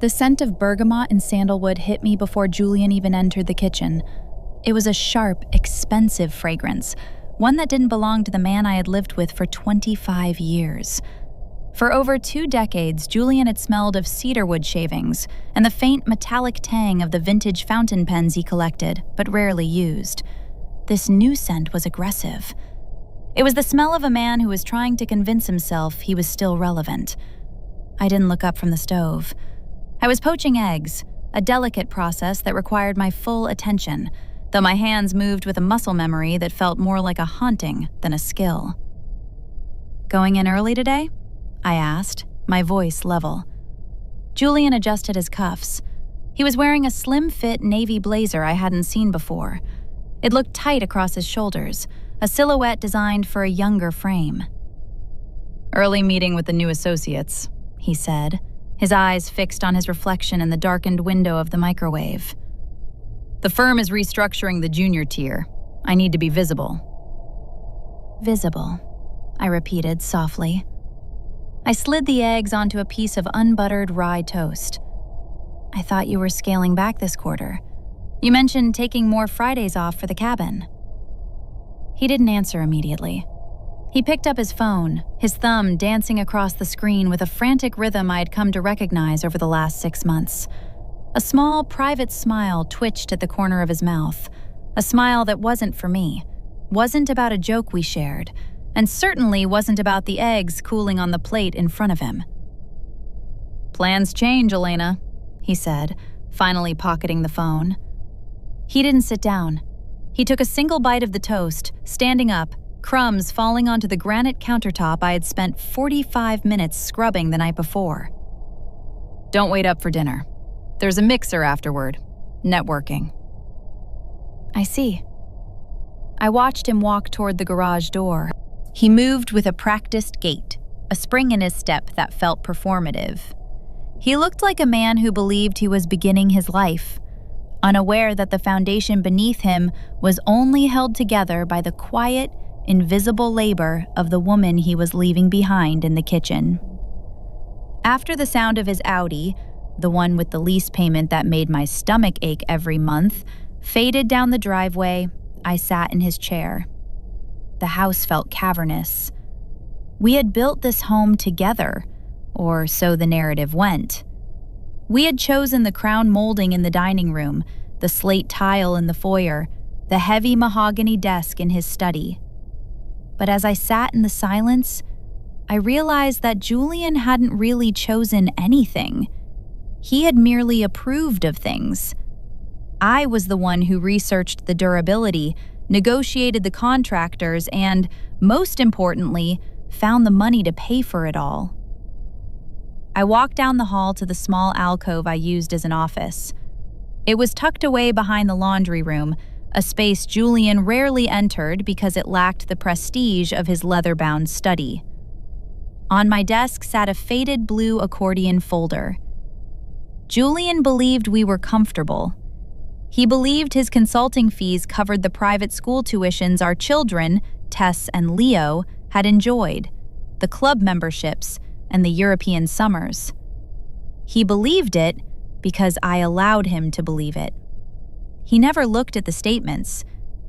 The scent of bergamot and sandalwood hit me before Julian even entered the kitchen. It was a sharp, expensive fragrance, one that didn't belong to the man I had lived with for 25 years. For over 2 decades, Julian had smelled of cedarwood shavings and the faint metallic tang of the vintage fountain pens he collected, but rarely used. This new scent was aggressive. It was the smell of a man who was trying to convince himself he was still relevant. I didn't look up from the stove. I was poaching eggs, a delicate process that required my full attention, though my hands moved with a muscle memory that felt more like a haunting than a skill. "Going in early today?" I asked, my voice level. Julian adjusted his cuffs. He was wearing a slim-fit navy blazer I hadn't seen before. It looked tight across his shoulders, a silhouette designed for a younger frame. "Early meeting with the new associates," he said, his eyes fixed on his reflection in the darkened window of the microwave. "The firm is restructuring the junior tier. I need to be visible." "Visible," I repeated softly. I slid the eggs onto a piece of unbuttered rye toast. "I thought you were scaling back this quarter. You mentioned taking more Fridays off for the cabin." He didn't answer immediately. He picked up his phone, his thumb dancing across the screen with a frantic rhythm I had come to recognize over the last 6 months. A small, private smile twitched at the corner of his mouth, a smile that wasn't for me, wasn't about a joke we shared, and certainly wasn't about the eggs cooling on the plate in front of him. "Plans change, Elena," he said, finally pocketing the phone. He didn't sit down. He took a single bite of the toast, standing up, crumbs falling onto the granite countertop I had spent 45 minutes scrubbing the night before. "Don't wait up for dinner. There's a mixer afterward. Networking." "I see." I watched him walk toward the garage door. He moved with a practiced gait, a spring in his step that felt performative. He looked like a man who believed he was beginning his life, unaware that the foundation beneath him was only held together by the quiet, invisible labor of the woman he was leaving behind in the kitchen. After the sound of his Audi, the one with the lease payment that made my stomach ache every month, faded down the driveway, I sat in his chair. The house felt cavernous. We had built this home together, or so the narrative went. We had chosen the crown molding in the dining room, the slate tile in the foyer, the heavy mahogany desk in his study. But as I sat in the silence, I realized that Julian hadn't really chosen anything. He had merely approved of things. I was the one who researched the durability, negotiated the contractors, and, most importantly, found the money to pay for it all. I walked down the hall to the small alcove I used as an office. It was tucked away behind the laundry room, a space Julian rarely entered because it lacked the prestige of his leather-bound study. On my desk sat a faded blue accordion folder. Julian believed we were comfortable. He believed his consulting fees covered the private school tuitions our children, Tess and Leo, had enjoyed, the club memberships, and the European summers. He believed it because I allowed him to believe it. He never looked at the statements.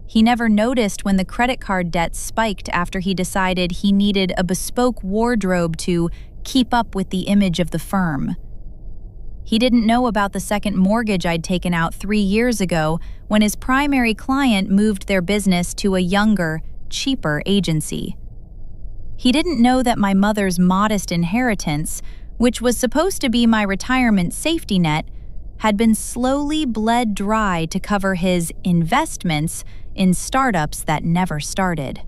He never noticed when the credit card debt spiked after he decided he needed a bespoke wardrobe to keep up with the image of the firm. He didn't know about the second mortgage I'd taken out 3 years ago when his primary client moved their business to a younger, cheaper agency. He didn't know that my mother's modest inheritance, which was supposed to be my retirement safety net, had been slowly bled dry to cover his investments in startups that never started.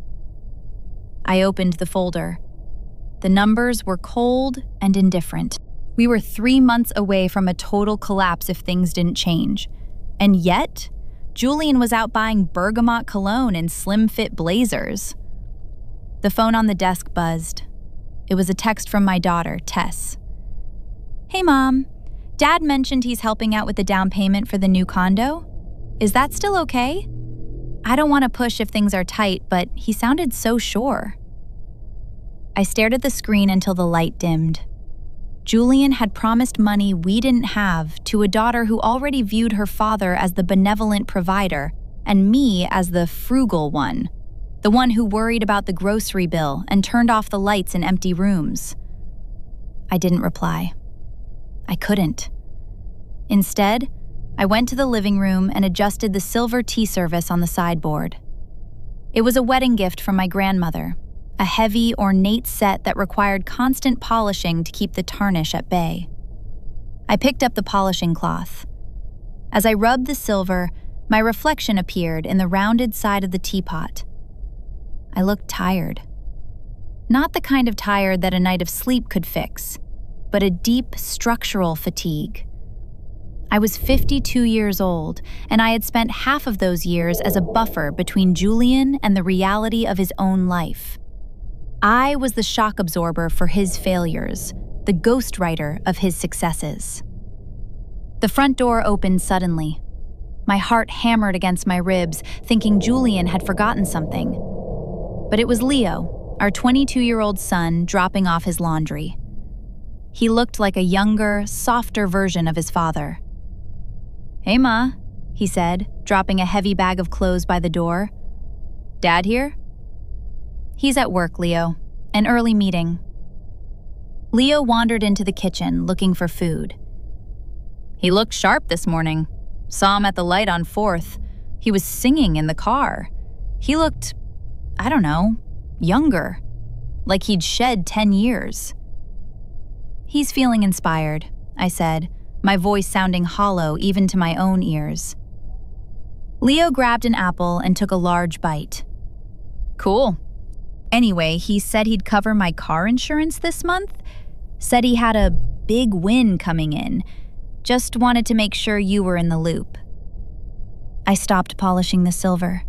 I opened the folder. The numbers were cold and indifferent. We were 3 months away from a total collapse if things didn't change. And yet, Julian was out buying bergamot cologne and slim-fit blazers. The phone on the desk buzzed. It was a text from my daughter, Tess. "Hey, Mom. Dad mentioned he's helping out with the down payment for the new condo. Is that still okay? I don't want to push if things are tight, but he sounded so sure." I stared at the screen until the light dimmed. Julian had promised money we didn't have to a daughter who already viewed her father as the benevolent provider and me as the frugal one, the one who worried about the grocery bill and turned off the lights in empty rooms. I didn't reply. I couldn't. Instead, I went to the living room and adjusted the silver tea service on the sideboard. It was a wedding gift from my grandmother, a heavy, ornate set that required constant polishing to keep the tarnish at bay. I picked up the polishing cloth. As I rubbed the silver, my reflection appeared in the rounded side of the teapot. I looked tired. Not the kind of tired that a night of sleep could fix, but a deep structural fatigue. I was 52 years old, and I had spent half of those years as a buffer between Julian and the reality of his own life. I was the shock absorber for his failures, the ghostwriter of his successes. The front door opened suddenly. My heart hammered against my ribs, thinking Julian had forgotten something. But it was Leo, our 22-year-old son, dropping off his laundry. He looked like a younger, softer version of his father. "Hey, Ma," he said, dropping a heavy bag of clothes by the door. "Dad here?" "He's at work, Leo. An early meeting." Leo wandered into the kitchen, looking for food. "He looked sharp this morning. Saw him at the light on 4th. He was singing in the car. He looked, I don't know, younger. Like he'd shed 10 years. "He's feeling inspired," I said, my voice sounding hollow even to my own ears. Leo grabbed an apple and took a large bite. "Cool. Anyway, he said he'd cover my car insurance this month. Said he had a big win coming in. Just wanted to make sure you were in the loop." I stopped polishing the silver.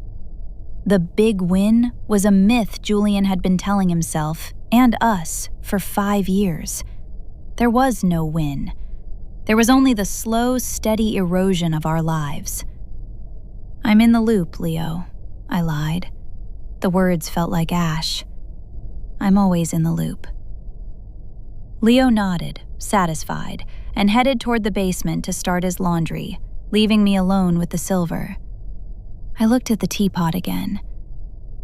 The big win was a myth Julian had been telling himself, and us, for 5 years. There was no win. There was only the slow, steady erosion of our lives. "I'm in the loop, Leo," I lied. The words felt like ash. "I'm always in the loop." Leo nodded, satisfied, and headed toward the basement to start his laundry, leaving me alone with the silver. I looked at the teapot again.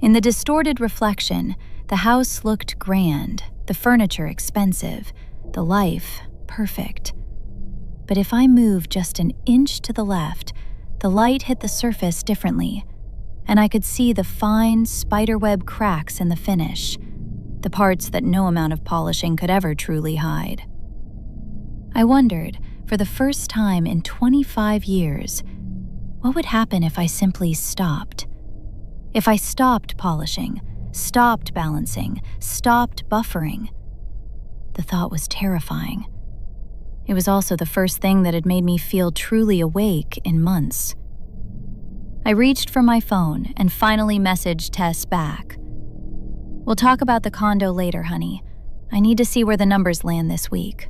In the distorted reflection, the house looked grand, the furniture expensive, the life perfect. But if I moved just an inch to the left, the light hit the surface differently, and I could see the fine spiderweb cracks in the finish, the parts that no amount of polishing could ever truly hide. I wondered, for the first time in 25 years, what would happen if I simply stopped? If I stopped polishing, stopped balancing, stopped buffering. The thought was terrifying. It was also the first thing that had made me feel truly awake in months. I reached for my phone and finally messaged Tess back. "We'll talk about the condo later, honey. I need to see where the numbers land this week."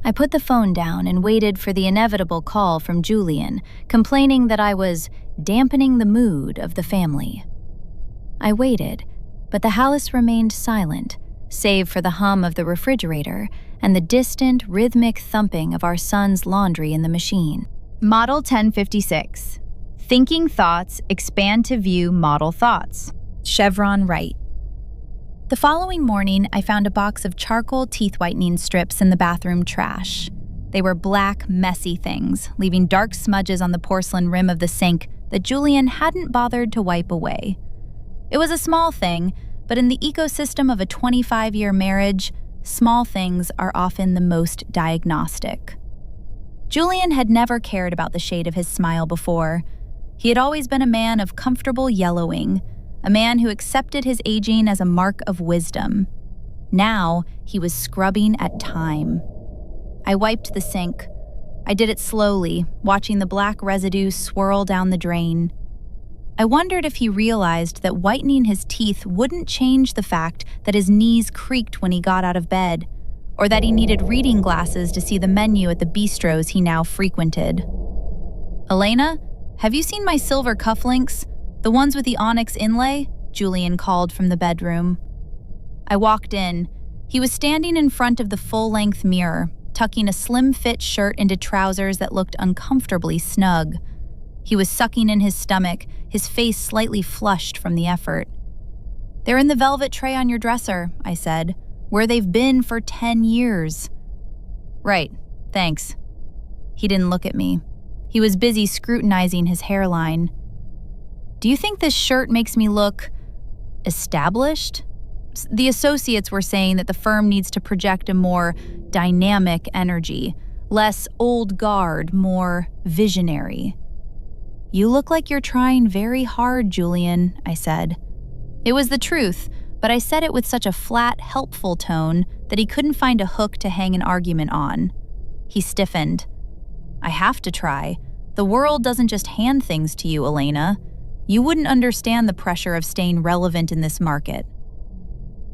I put the phone down and waited for the inevitable call from Julian, complaining that I was dampening the mood of the family. I waited, but the house remained silent, save for the hum of the refrigerator and the distant, rhythmic thumping of our son's laundry in the machine. Model 1056. Thinking thoughts expand to view model thoughts. Chevron right. The following morning, I found a box of charcoal teeth whitening strips in the bathroom trash. They were black, messy things, leaving dark smudges on the porcelain rim of the sink that Julian hadn't bothered to wipe away. It was a small thing, but in the ecosystem of a 25-year marriage, small things are often the most diagnostic. Julian had never cared about the shade of his smile before. He had always been a man of comfortable yellowing, a man who accepted his aging as a mark of wisdom. Now, he was scrubbing at time. I wiped the sink. I did it slowly, watching the black residue swirl down the drain. I wondered if he realized that whitening his teeth wouldn't change the fact that his knees creaked when he got out of bed, or that he needed reading glasses to see the menu at the bistros he now frequented. "Elena, have you seen my silver cufflinks? The ones with the onyx inlay?" Julian called from the bedroom. I walked in, He was standing in front of the full-length mirror, tucking a slim-fit shirt into trousers that looked uncomfortably snug. He was sucking in his stomach, his face slightly flushed from the effort. "They're in the velvet tray on your dresser," I said, "where they've been for 10 years. "Right, thanks." He didn't look at me. He was busy scrutinizing his hairline. "Do you think this shirt makes me look established?" The associates were saying that the firm needs to project a more dynamic energy, less old guard, more visionary. "You look like you're trying very hard, Julian," I said. It was the truth, but I said it with such a flat, helpful tone that he couldn't find a hook to hang an argument on. He stiffened. "I have to try. The world doesn't just hand things to you, Elena. You wouldn't understand the pressure of staying relevant in this market."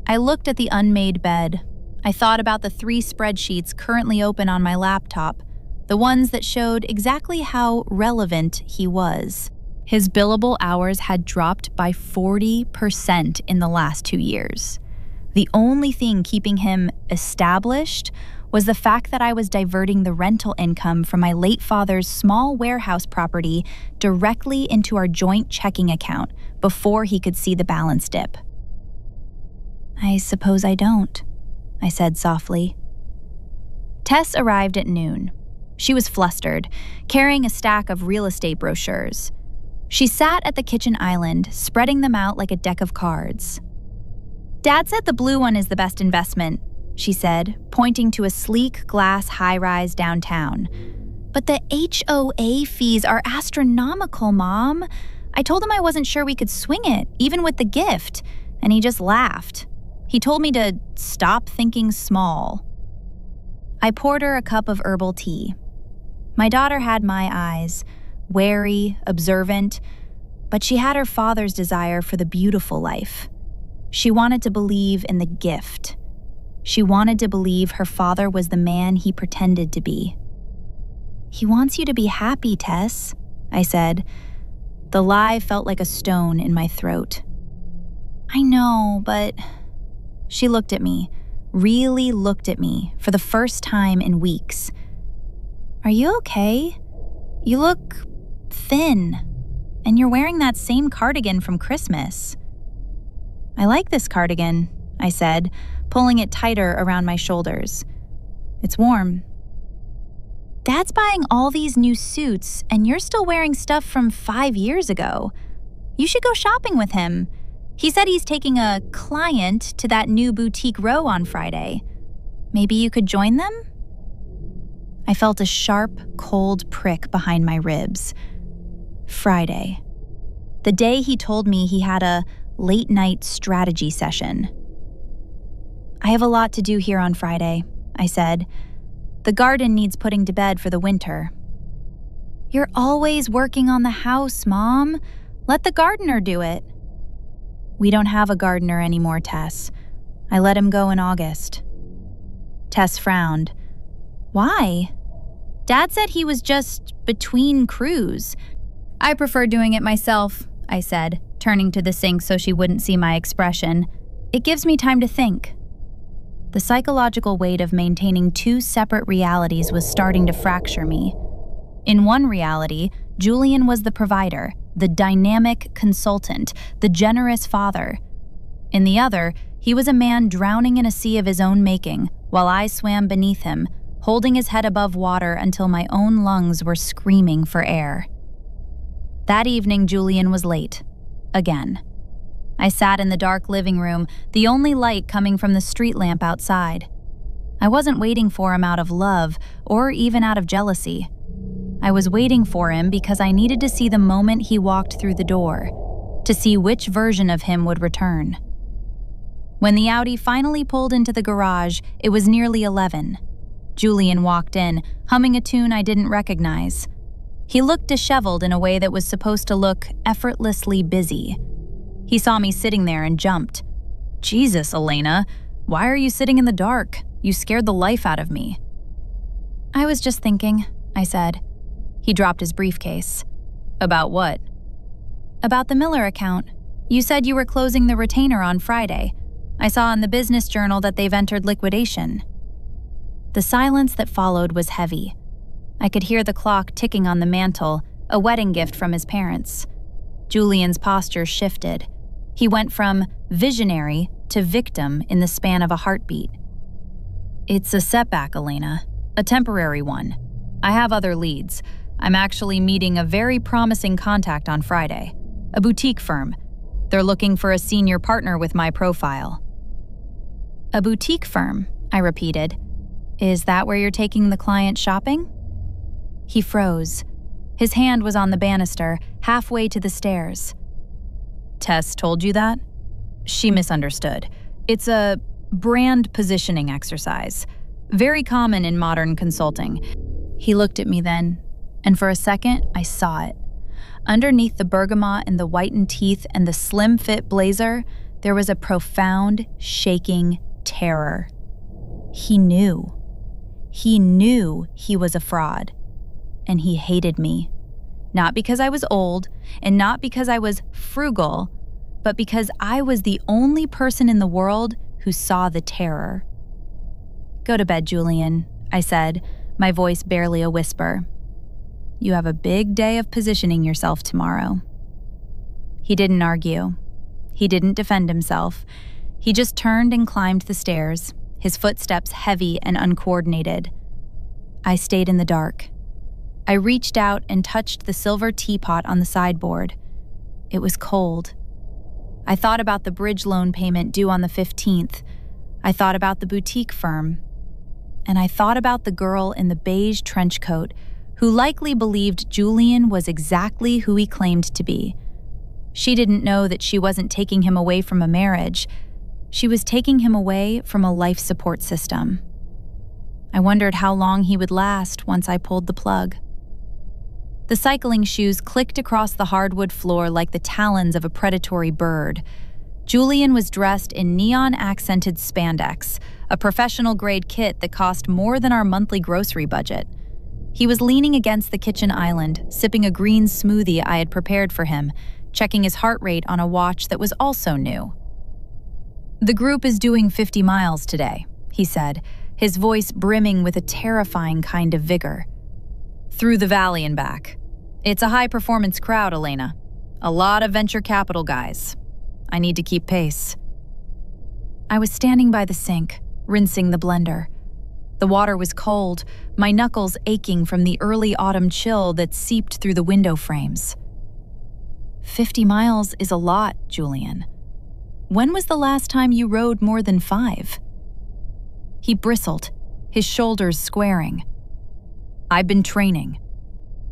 I looked at the unmade bed. I thought about the 3 spreadsheets currently open on my laptop, the ones that showed exactly how relevant he was. His billable hours had dropped by 40% in the last 2 years. The only thing keeping him established was the fact that I was diverting the rental income from my late father's small warehouse property directly into our joint checking account before he could see the balance dip. "I suppose I don't," I said softly. Tess arrived at noon. She was flustered, carrying a stack of real estate brochures. She sat at the kitchen island, spreading them out like a deck of cards. "Dad said the blue one is the best investment," she said, pointing to a sleek glass high-rise downtown. "But the HOA fees are astronomical, Mom. I told him I wasn't sure we could swing it, even with the gift, and he just laughed. He told me to stop thinking small." I poured her a cup of herbal tea. My daughter had my eyes, wary, observant, but she had her father's desire for the beautiful life. She wanted to believe in the gift. She wanted to believe her father was the man he pretended to be. "He wants you to be happy, Tess," I said. The lie felt like a stone in my throat. "I know, but..." She looked at me, really looked at me for the first time in weeks. "Are you okay? You look thin, and you're wearing that same cardigan from Christmas." "I like this cardigan," I said, pulling it tighter around my shoulders. "It's warm." "Dad's buying all these new suits, and you're still wearing stuff from 5 years ago. You should go shopping with him. He said he's taking a client to that new boutique row on Friday. Maybe you could join them?" I felt a sharp, cold prick behind my ribs. Friday. The day he told me he had a late-night strategy session. "I have a lot to do here on Friday," I said. "The garden needs putting to bed for the winter." "You're always working on the house, Mom. Let the gardener do it." "We don't have a gardener anymore, Tess. I let him go in August." Tess frowned. "Why?" "Dad said he was just between crews." "I prefer doing it myself," I said, turning to the sink so she wouldn't see my expression. "It gives me time to think." The psychological weight of maintaining 2 separate realities was starting to fracture me. In one reality, Julian was the provider, the dynamic consultant, the generous father. In the other, he was a man drowning in a sea of his own making, while I swam beneath him, holding his head above water until my own lungs were screaming for air. That evening, Julian was late. Again. I sat in the dark living room, the only light coming from the street lamp outside. I wasn't waiting for him out of love, or even out of jealousy. I was waiting for him because I needed to see the moment he walked through the door, to see which version of him would return. When the Audi finally pulled into the garage, it was nearly 11. Julian walked in, humming a tune I didn't recognize. He looked disheveled in a way that was supposed to look effortlessly busy. He saw me sitting there and jumped. "Jesus, Elena, why are you sitting in the dark? You scared the life out of me." "I was just thinking," I said. He dropped his briefcase. "About what?" "About the Miller account. You said you were closing the retainer on Friday. I saw in the business journal that they've entered liquidation." The silence that followed was heavy. I could hear the clock ticking on the mantel, a wedding gift from his parents. Julian's posture shifted. He went from visionary to victim in the span of a heartbeat. "It's a setback, Elena. A temporary one. I have other leads. I'm actually meeting a very promising contact on Friday. A boutique firm. They're looking for a senior partner with my profile." "A boutique firm," I repeated. "Is that where you're taking the client shopping?" He froze. His hand was on the banister, halfway to the stairs. "Tess told you that?" She misunderstood. "It's a brand positioning exercise. Very common in modern consulting." He looked at me then, and for a second, I saw it. Underneath the bergamot and the whitened teeth and the slim-fit blazer, there was a profound, shaking terror. He knew. He knew he was a fraud. And he hated me. Not because I was old, and not because I was frugal, but because I was the only person in the world who saw the terror. "Go to bed, Julian," I said, my voice barely a whisper. "You have a big day of positioning yourself tomorrow." He didn't argue. He didn't defend himself. He just turned and climbed the stairs, his footsteps heavy and uncoordinated. I stayed in the dark. I reached out and touched the silver teapot on the sideboard. It was cold. I thought about the bridge loan payment due on the 15th. I thought about the boutique firm. And I thought about the girl in the beige trench coat who likely believed Julian was exactly who he claimed to be. She didn't know that she wasn't taking him away from a marriage. She was taking him away from a life support system. I wondered how long he would last once I pulled the plug. The cycling shoes clicked across the hardwood floor like the talons of a predatory bird. Julian was dressed in neon-accented spandex, a professional-grade kit that cost more than our monthly grocery budget. He was leaning against the kitchen island, sipping a green smoothie I had prepared for him, checking his heart rate on a watch that was also new. "The group is doing 50 miles today," he said, his voice brimming with a terrifying kind of vigor. "Through the valley and back. It's a high-performance crowd, Elena. A lot of venture capital guys. I need to keep pace." I was standing by the sink, rinsing the blender. The water was cold, my knuckles aching from the early autumn chill that seeped through the window frames. 50 miles is a lot, Julian. When was the last time you rode more than 5? He bristled, his shoulders squaring. "I've been training."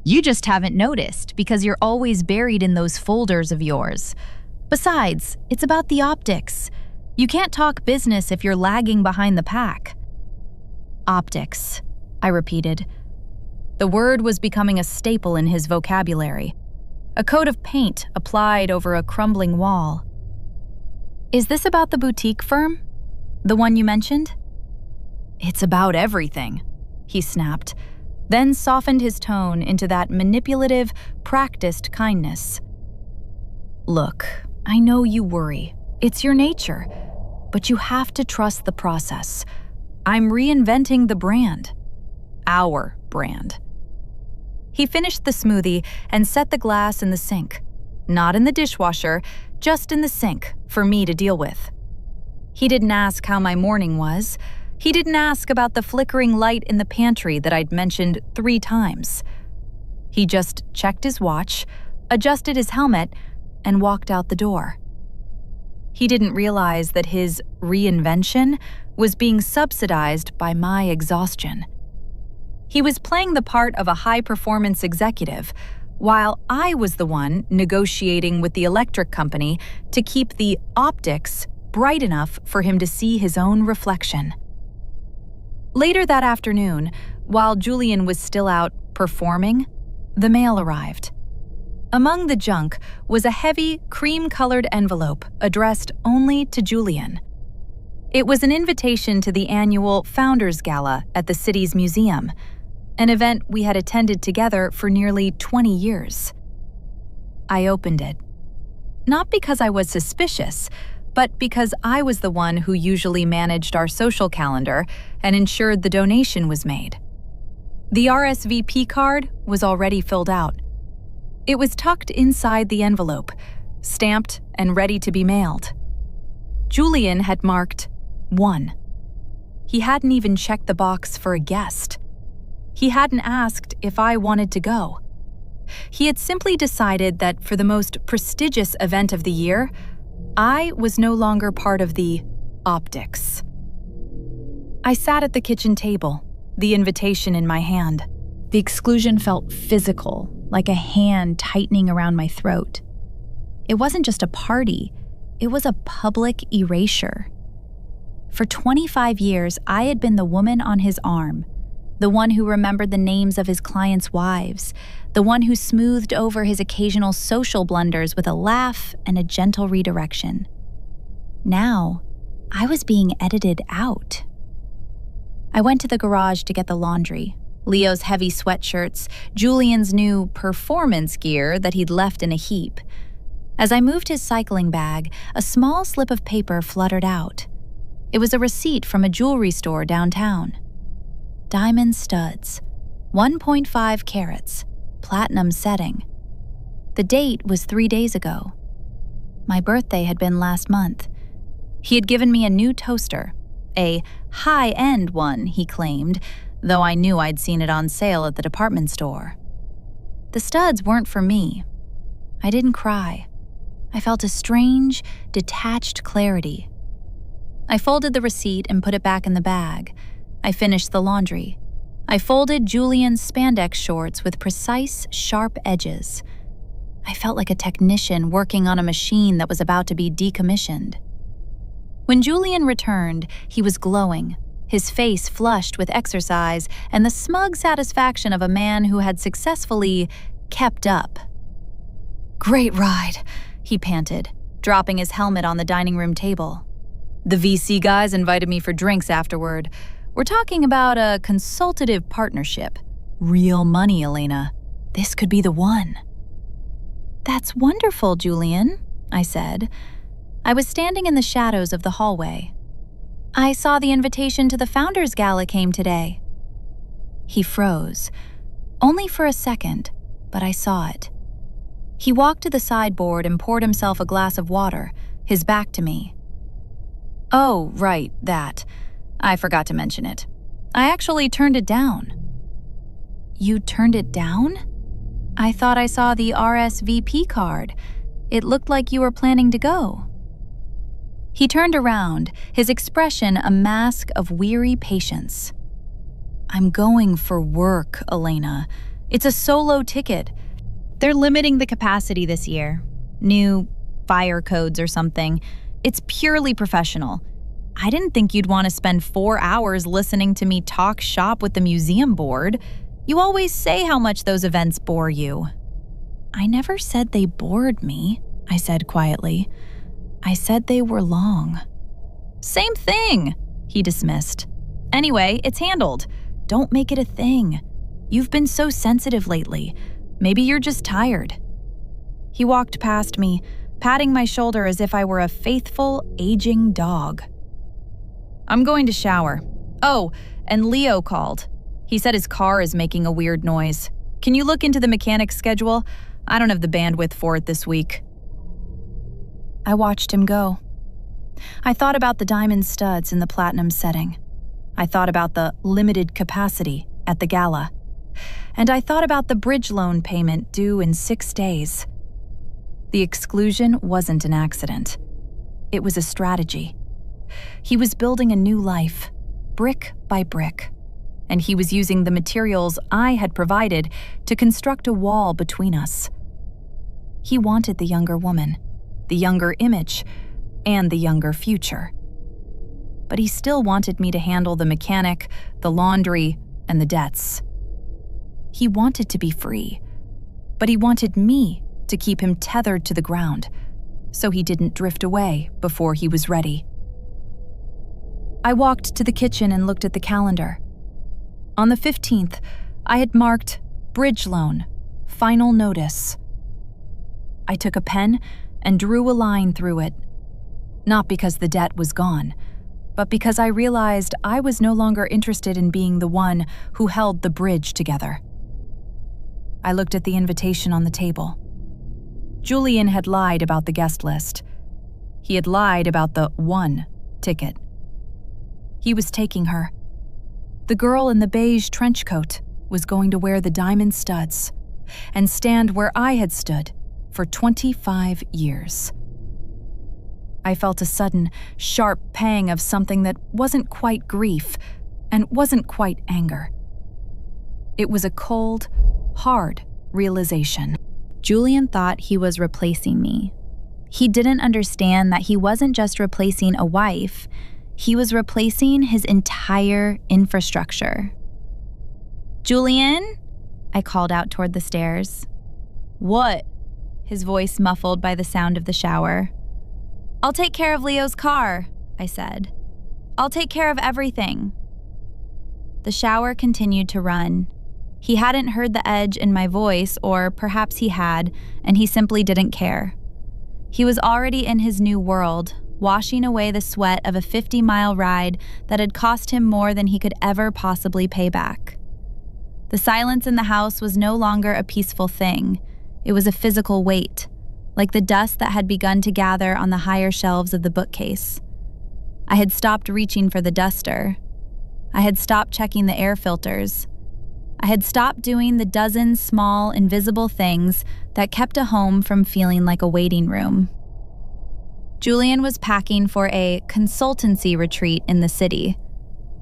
"You just haven't noticed because you're always buried in those folders of yours. Besides, it's about the optics. You can't talk business if you're lagging behind the pack." "Optics," I repeated. The word was becoming a staple in his vocabulary, a coat of paint applied over a crumbling wall. "Is this about the boutique firm? The one you mentioned?" "It's about everything," he snapped, then softened his tone into that manipulative, practiced kindness. "Look, I know you worry. It's your nature. But you have to trust the process. I'm reinventing the brand. Our brand." He finished the smoothie and set the glass in the sink. Not in the dishwasher, just in the sink, for me to deal with. He didn't ask how my morning was. He didn't ask about the flickering light in the pantry that I'd mentioned 3 times. He just checked his watch, adjusted his helmet, and walked out the door. He didn't realize that his reinvention was being subsidized by my exhaustion. He was playing the part of a high-performance executive, while I was the one negotiating with the electric company to keep the optics bright enough for him to see his own reflection. Later that afternoon, while Julian was still out performing, the mail arrived. Among the junk was a heavy, cream-colored envelope addressed only to Julian. It was an invitation to the annual Founders Gala at the city's museum, an event we had attended together for nearly 20 years. I opened it. Not because I was suspicious, but because I was the one who usually managed our social calendar and ensured the donation was made. The RSVP card was already filled out. It was tucked inside the envelope, stamped and ready to be mailed. Julian had marked 1. He hadn't even checked the box for a guest. He hadn't asked if I wanted to go. He had simply decided that for the most prestigious event of the year, I was no longer part of the optics. I sat at the kitchen table, the invitation in my hand. The exclusion felt physical, like a hand tightening around my throat. It wasn't just a party, it was a public erasure. For 25 years, I had been the woman on his arm, the one who remembered the names of his clients' wives, the one who smoothed over his occasional social blunders with a laugh and a gentle redirection. Now, I was being edited out. I went to the garage to get the laundry, Leo's heavy sweatshirts, Julian's new performance gear that he'd left in a heap. As I moved his cycling bag, a small slip of paper fluttered out. It was a receipt from a jewelry store downtown. Diamond studs, 1.5 carats, platinum setting. The date was 3 days ago. My birthday had been last month. He had given me a new toaster, a high-end one, he claimed, though I knew I'd seen it on sale at the department store. The studs weren't for me. I didn't cry. I felt a strange, detached clarity. I folded the receipt and put it back in the bag. I finished the laundry. I folded Julian's spandex shorts with precise, sharp edges. I felt like a technician working on a machine that was about to be decommissioned. When Julian returned, he was glowing, his face flushed with exercise and the smug satisfaction of a man who had successfully kept up. "Great ride," he panted, dropping his helmet on the dining room table. "The VC guys invited me for drinks afterward. We're talking about a consultative partnership. Real money, Elena. This could be the one." "That's wonderful, Julian," I said. I was standing in the shadows of the hallway. "I saw the invitation to the Founders Gala came today." He froze. Only for a second, but I saw it. He walked to the sideboard and poured himself a glass of water, his back to me. "Oh, right, that. I forgot to mention it. I actually turned it down." "You turned it down? I thought I saw the RSVP card. It looked like you were planning to go." He turned around, his expression a mask of weary patience. "I'm going for work, Elena. It's a solo ticket. They're limiting the capacity this year. New fire codes or something. It's purely professional. I didn't think you'd want to spend 4 hours listening to me talk shop with the museum board. You always say how much those events bore you." "I never said they bored me," I said quietly. "I said they were long." "Same thing," he dismissed. "Anyway, it's handled. Don't make it a thing. You've been so sensitive lately. Maybe you're just tired." He walked past me, patting my shoulder as if I were a faithful, aging dog. "I'm going to shower. Oh, and Leo called. He said his car is making a weird noise. Can you look into the mechanic's schedule? I don't have the bandwidth for it this week." I watched him go. I thought about the diamond studs in the platinum setting. I thought about the limited capacity at the gala. And I thought about the bridge loan payment due in 6 days. The exclusion wasn't an accident. It was a strategy. He was building a new life, brick by brick, and he was using the materials I had provided to construct a wall between us. He wanted the younger woman, the younger image, and the younger future. But he still wanted me to handle the mechanic, the laundry, and the debts. He wanted to be free, but he wanted me to keep him tethered to the ground, so he didn't drift away before he was ready. I walked to the kitchen and looked at the calendar. On the 15th, I had marked bridge loan, final notice. I took a pen and drew a line through it. Not because the debt was gone, but because I realized I was no longer interested in being the one who held the bridge together. I looked at the invitation on the table. Julian had lied about the guest list. He had lied about the one ticket. He was taking her. The girl in the beige trench coat was going to wear the diamond studs and stand where I had stood for 25 years. I felt a sudden, sharp pang of something that wasn't quite grief and wasn't quite anger. It was a cold, hard realization. Julian thought he was replacing me. He didn't understand that he wasn't just replacing a wife, he was replacing his entire infrastructure. "Julian?" I called out toward the stairs. "What?" His voice muffled by the sound of the shower. "I'll take care of Leo's car," I said. "I'll take care of everything." The shower continued to run. He hadn't heard the edge in my voice, or perhaps he had, and he simply didn't care. He was already in his new world, washing away the sweat of a 50-mile ride that had cost him more than he could ever possibly pay back. The silence in the house was no longer a peaceful thing. It was a physical weight, like the dust that had begun to gather on the higher shelves of the bookcase. I had stopped reaching for the duster. I had stopped checking the air filters. I had stopped doing the dozen small, invisible things that kept a home from feeling like a waiting room. Julian was packing for a consultancy retreat in the city.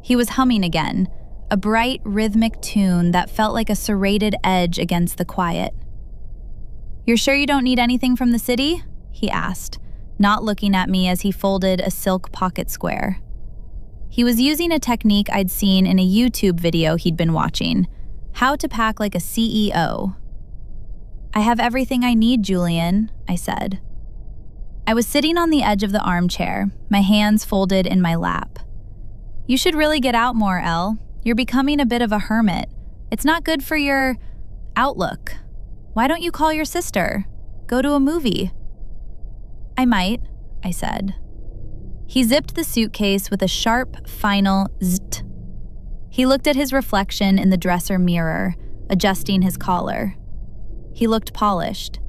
He was humming again, a bright, rhythmic tune that felt like a serrated edge against the quiet. "You're sure you don't need anything from the city?" he asked, not looking at me as he folded a silk pocket square. He was using a technique I'd seen in a YouTube video he'd been watching, how to pack like a CEO. "I have everything I need, Julian," I said. I was sitting on the edge of the armchair, my hands folded in my lap. "You should really get out more, Elle. You're becoming a bit of a hermit. It's not good for your outlook. Why don't you call your sister? Go to a movie?" "I might," I said. He zipped the suitcase with a sharp, final zzzt. He looked at his reflection in the dresser mirror, adjusting his collar. He looked polished.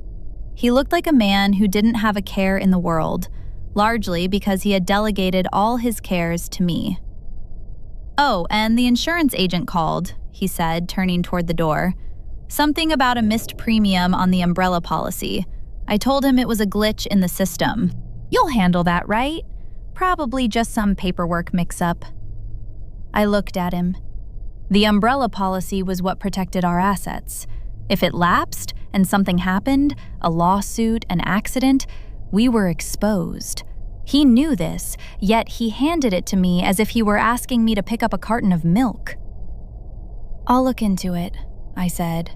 He looked like a man who didn't have a care in the world, largely because he had delegated all his cares to me. "Oh, and the insurance agent called," he said, turning toward the door. "Something about a missed premium on the umbrella policy. I told him it was a glitch in the system. You'll handle that, right? Probably just some paperwork mix-up." I looked at him. The umbrella policy was what protected our assets. If it lapsed and something happened, a lawsuit, an accident, we were exposed. He knew this, yet he handed it to me as if he were asking me to pick up a carton of milk. "I'll look into it," I said.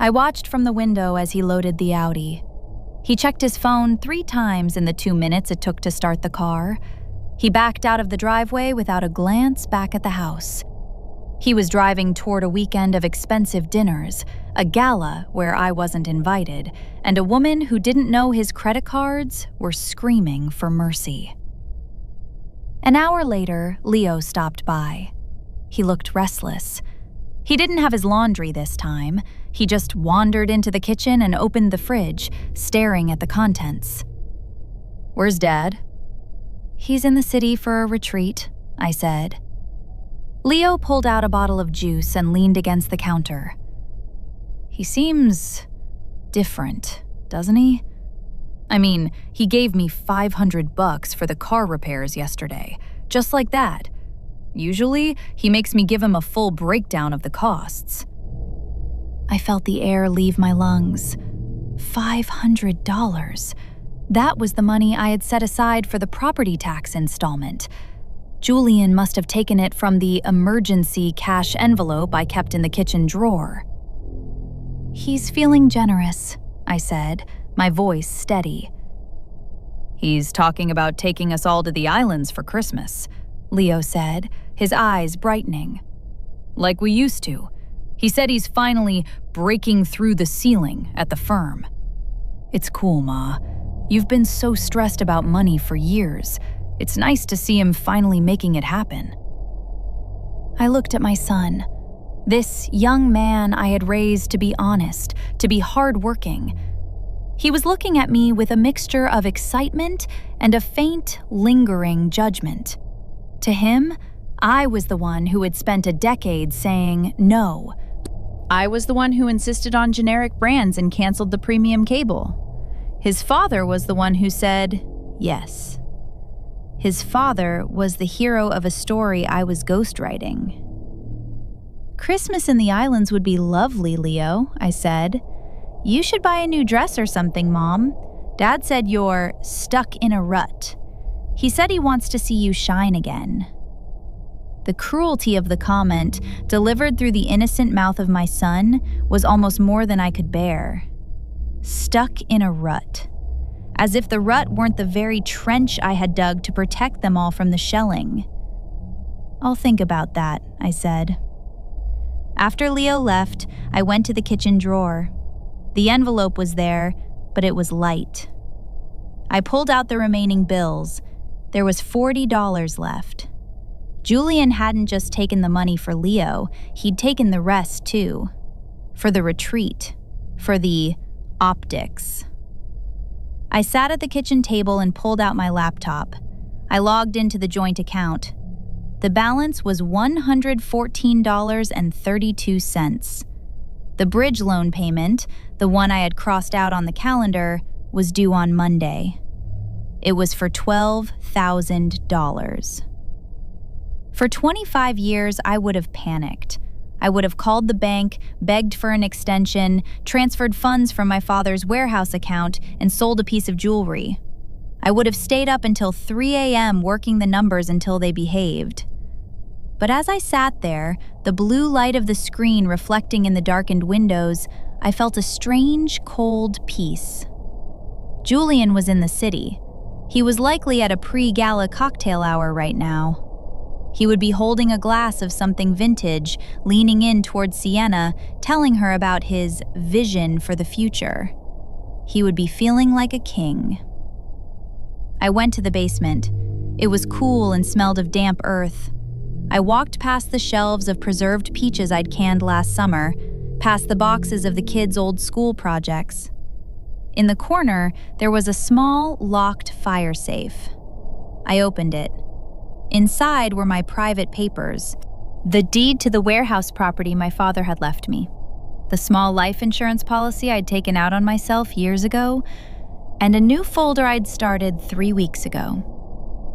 I watched from the window as he loaded the Audi. He checked his phone 3 times in the 2 minutes it took to start the car. He backed out of the driveway without a glance back at the house. He was driving toward a weekend of expensive dinners, a gala where I wasn't invited, and a woman who didn't know his credit cards were screaming for mercy. An hour later, Leo stopped by. He looked restless. He didn't have his laundry this time. He just wandered into the kitchen and opened the fridge, staring at the contents. "Where's Dad?" "He's in the city for a retreat," I said. Leo pulled out a bottle of juice and leaned against the counter. "He seems different, doesn't he? I mean, he gave me $500 for the car repairs yesterday, just like that. Usually, he makes me give him a full breakdown of the costs." I felt the air leave my lungs. $500. That was the money I had set aside for the property tax installment. Julian must have taken it from the emergency cash envelope I kept in the kitchen drawer. "He's feeling generous," I said, my voice steady. "He's talking about taking us all to the islands for Christmas," Leo said, his eyes brightening. "Like we used to. He said he's finally breaking through the ceiling at the firm. It's cool, Ma. You've been so stressed about money for years. It's nice to see him finally making it happen." I looked at my son, this young man I had raised to be honest, to be hardworking. He was looking at me with a mixture of excitement and a faint, lingering judgment. To him, I was the one who had spent a decade saying no. I was the one who insisted on generic brands and canceled the premium cable. His father was the one who said yes. His father was the hero of a story I was ghostwriting. "Christmas in the islands would be lovely, Leo," I said. "You should buy a new dress or something, Mom. Dad said you're stuck in a rut. He said he wants to see you shine again." The cruelty of the comment, delivered through the innocent mouth of my son, was almost more than I could bear. Stuck in a rut. As if the rut weren't the very trench I had dug to protect them all from the shelling. "I'll think about that," I said. After Leo left, I went to the kitchen drawer. The envelope was there, but it was light. I pulled out the remaining bills. There was $40 left. Julian hadn't just taken the money for Leo, he'd taken the rest too. For the retreat. For the optics. I sat at the kitchen table and pulled out my laptop. I logged into the joint account. The balance was $114.32. The bridge loan payment, the one I had crossed out on the calendar, was due on Monday. It was for $12,000. For 25 years, I would have panicked. I would have called the bank, begged for an extension, transferred funds from my father's warehouse account, and sold a piece of jewelry. I would have stayed up until 3 a.m. working the numbers until they behaved. But as I sat there, the blue light of the screen reflecting in the darkened windows, I felt a strange, cold peace. Julian was in the city. He was likely at a pre-gala cocktail hour right now. He would be holding a glass of something vintage, leaning in toward Sienna, telling her about his vision for the future. He would be feeling like a king. I went to the basement. It was cool and smelled of damp earth. I walked past the shelves of preserved peaches I'd canned last summer, past the boxes of the kids' old school projects. In the corner, there was a small, locked fire safe. I opened it. Inside were my private papers, the deed to the warehouse property my father had left me, the small life insurance policy I'd taken out on myself years ago, and a new folder I'd started 3 weeks ago.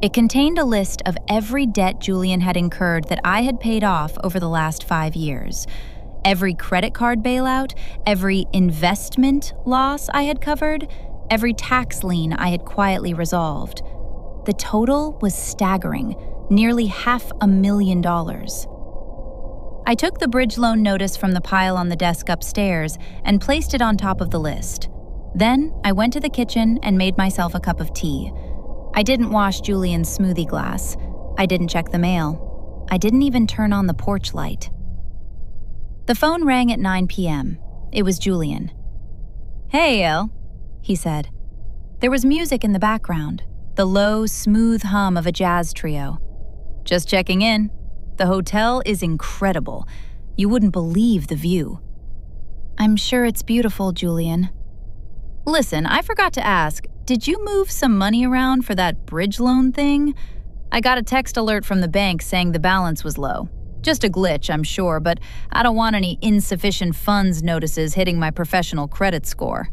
It contained a list of every debt Julian had incurred that I had paid off over the last 5 years, every credit card bailout, every investment loss I had covered, every tax lien I had quietly resolved. The total was staggering, nearly $500,000. I took the bridge loan notice from the pile on the desk upstairs and placed it on top of the list. Then I went to the kitchen and made myself a cup of tea. I didn't wash Julian's smoothie glass. I didn't check the mail. I didn't even turn on the porch light. The phone rang at 9 p.m. It was Julian. "Hey, Elle," he said. There was music in the background, the low, smooth hum of a jazz trio. "Just checking in. The hotel is incredible. You wouldn't believe the view." "I'm sure it's beautiful, Julian." "Listen, I forgot to ask, did you move some money around for that bridge loan thing? I got a text alert from the bank saying the balance was low. Just a glitch, I'm sure, but I don't want any insufficient funds notices hitting my professional credit score."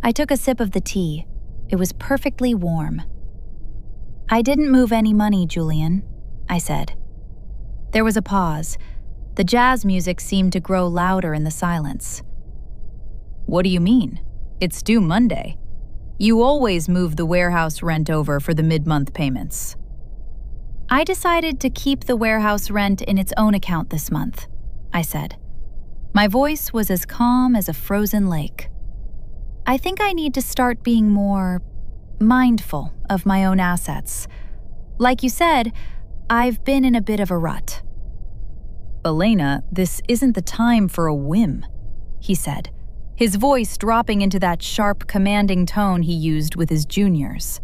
I took a sip of the tea. It was perfectly warm. "I didn't move any money, Julian," I said. There was a pause. The jazz music seemed to grow louder in the silence. "What do you mean? It's due Monday. You always move the warehouse rent over for the mid-month payments." "I decided to keep the warehouse rent in its own account this month," I said. My voice was as calm as a frozen lake. "I think I need to start being more mindful of my own assets. Like you said, I've been in a bit of a rut." "Elena, this isn't the time for a whim," he said, his voice dropping into that sharp, commanding tone he used with his juniors.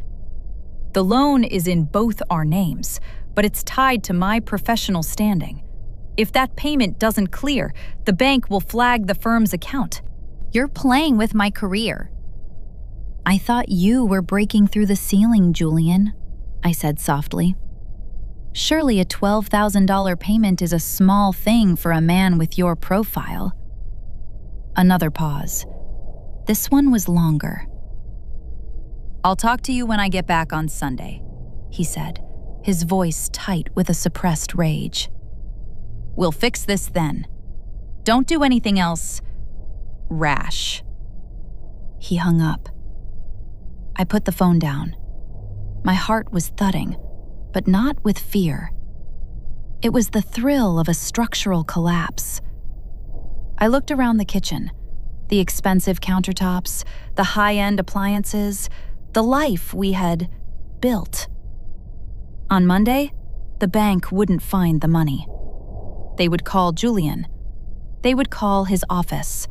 "The loan is in both our names, but it's tied to my professional standing. If that payment doesn't clear, the bank will flag the firm's account. You're playing with my career." "I thought you were breaking through the ceiling, Julian," I said softly. "Surely a $12,000 payment is a small thing for a man with your profile." Another pause. This one was longer. "I'll talk to you when I get back on Sunday," he said, his voice tight with a suppressed rage. "We'll fix this then. Don't do anything else rash." He hung up. I put the phone down. My heart was thudding, but not with fear. It was the thrill of a structural collapse. I looked around the kitchen, the expensive countertops, the high-end appliances, the life we had built. On Monday, the bank wouldn't find the money. They would call Julian. They would call his office.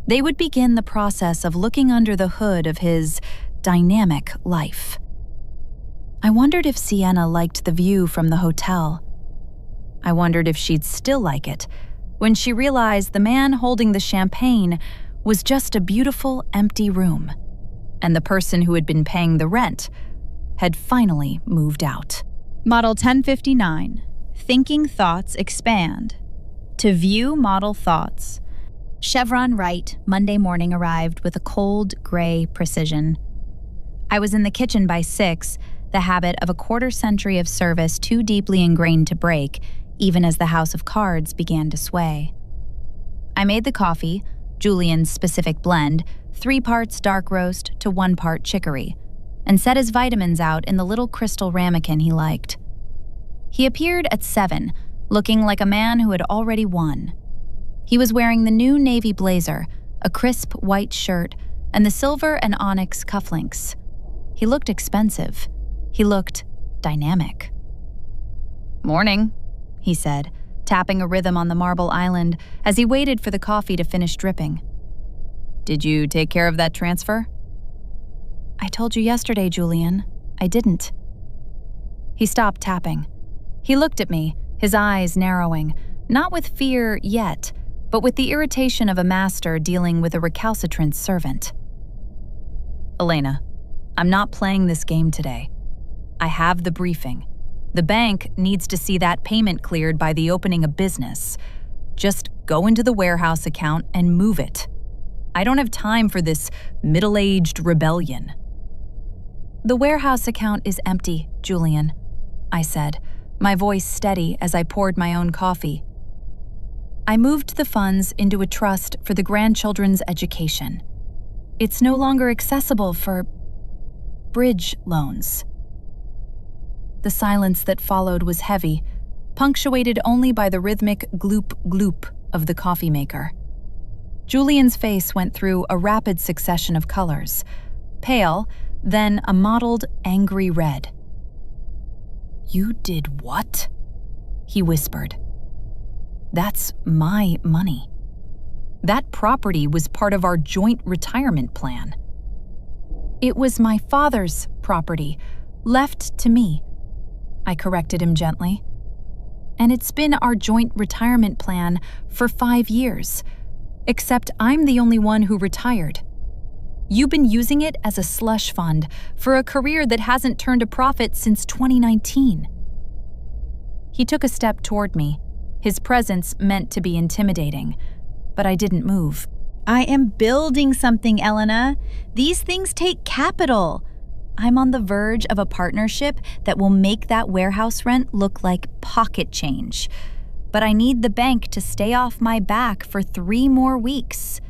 They would begin the process of looking under the hood of his dynamic life. I wondered if Sienna liked the view from the hotel. I wondered if she'd still like it when she realized the man holding the champagne was just a beautiful, empty room, and the person who had been paying the rent had finally moved out. Model 1059. Thinking Thoughts Expand. To view model thoughts. Chevron right, Monday morning arrived with a cold, gray precision. I was in the kitchen by 6, the habit of a quarter-century of service too deeply ingrained to break, even as the house of cards began to sway. I made the coffee, Julian's specific blend, 3 parts dark roast to 1 part chicory, and set his vitamins out in the little crystal ramekin he liked. He appeared at 7, looking like a man who had already won. He was wearing the new navy blazer, a crisp white shirt, and the silver and onyx cufflinks. He looked expensive. He looked dynamic. "Morning," he said, tapping a rhythm on the marble island as he waited for the coffee to finish dripping. "Did you take care of that transfer?" "I told you yesterday, Julian. I didn't." He stopped tapping. He looked at me, his eyes narrowing, not with fear yet, but with the irritation of a master dealing with a recalcitrant servant. "Elena, I'm not playing this game today. I have the briefing. The bank needs to see that payment cleared by the opening of business. Just go into the warehouse account and move it. I don't have time for this middle-aged rebellion." "The warehouse account is empty, Julian," I said, my voice steady as I poured my own coffee. "I moved the funds into a trust for the grandchildren's education. It's no longer accessible for bridge loans." The silence that followed was heavy, punctuated only by the rhythmic gloop-gloop of the coffee maker. Julian's face went through a rapid succession of colors, pale, then a mottled, angry red. "You did what?" he whispered. "That's my money. That property was part of our joint retirement plan." "It was my father's property, left to me," I corrected him gently. "And it's been our joint retirement plan for 5 years, except I'm the only one who retired. You've been using it as a slush fund for a career that hasn't turned a profit since 2019. He took a step toward me, his presence meant to be intimidating, but I didn't move. "I am building something, Elena. These things take capital. I'm on the verge of a partnership that will make that warehouse rent look like pocket change. But I need the bank to stay off my back for 3 more weeks."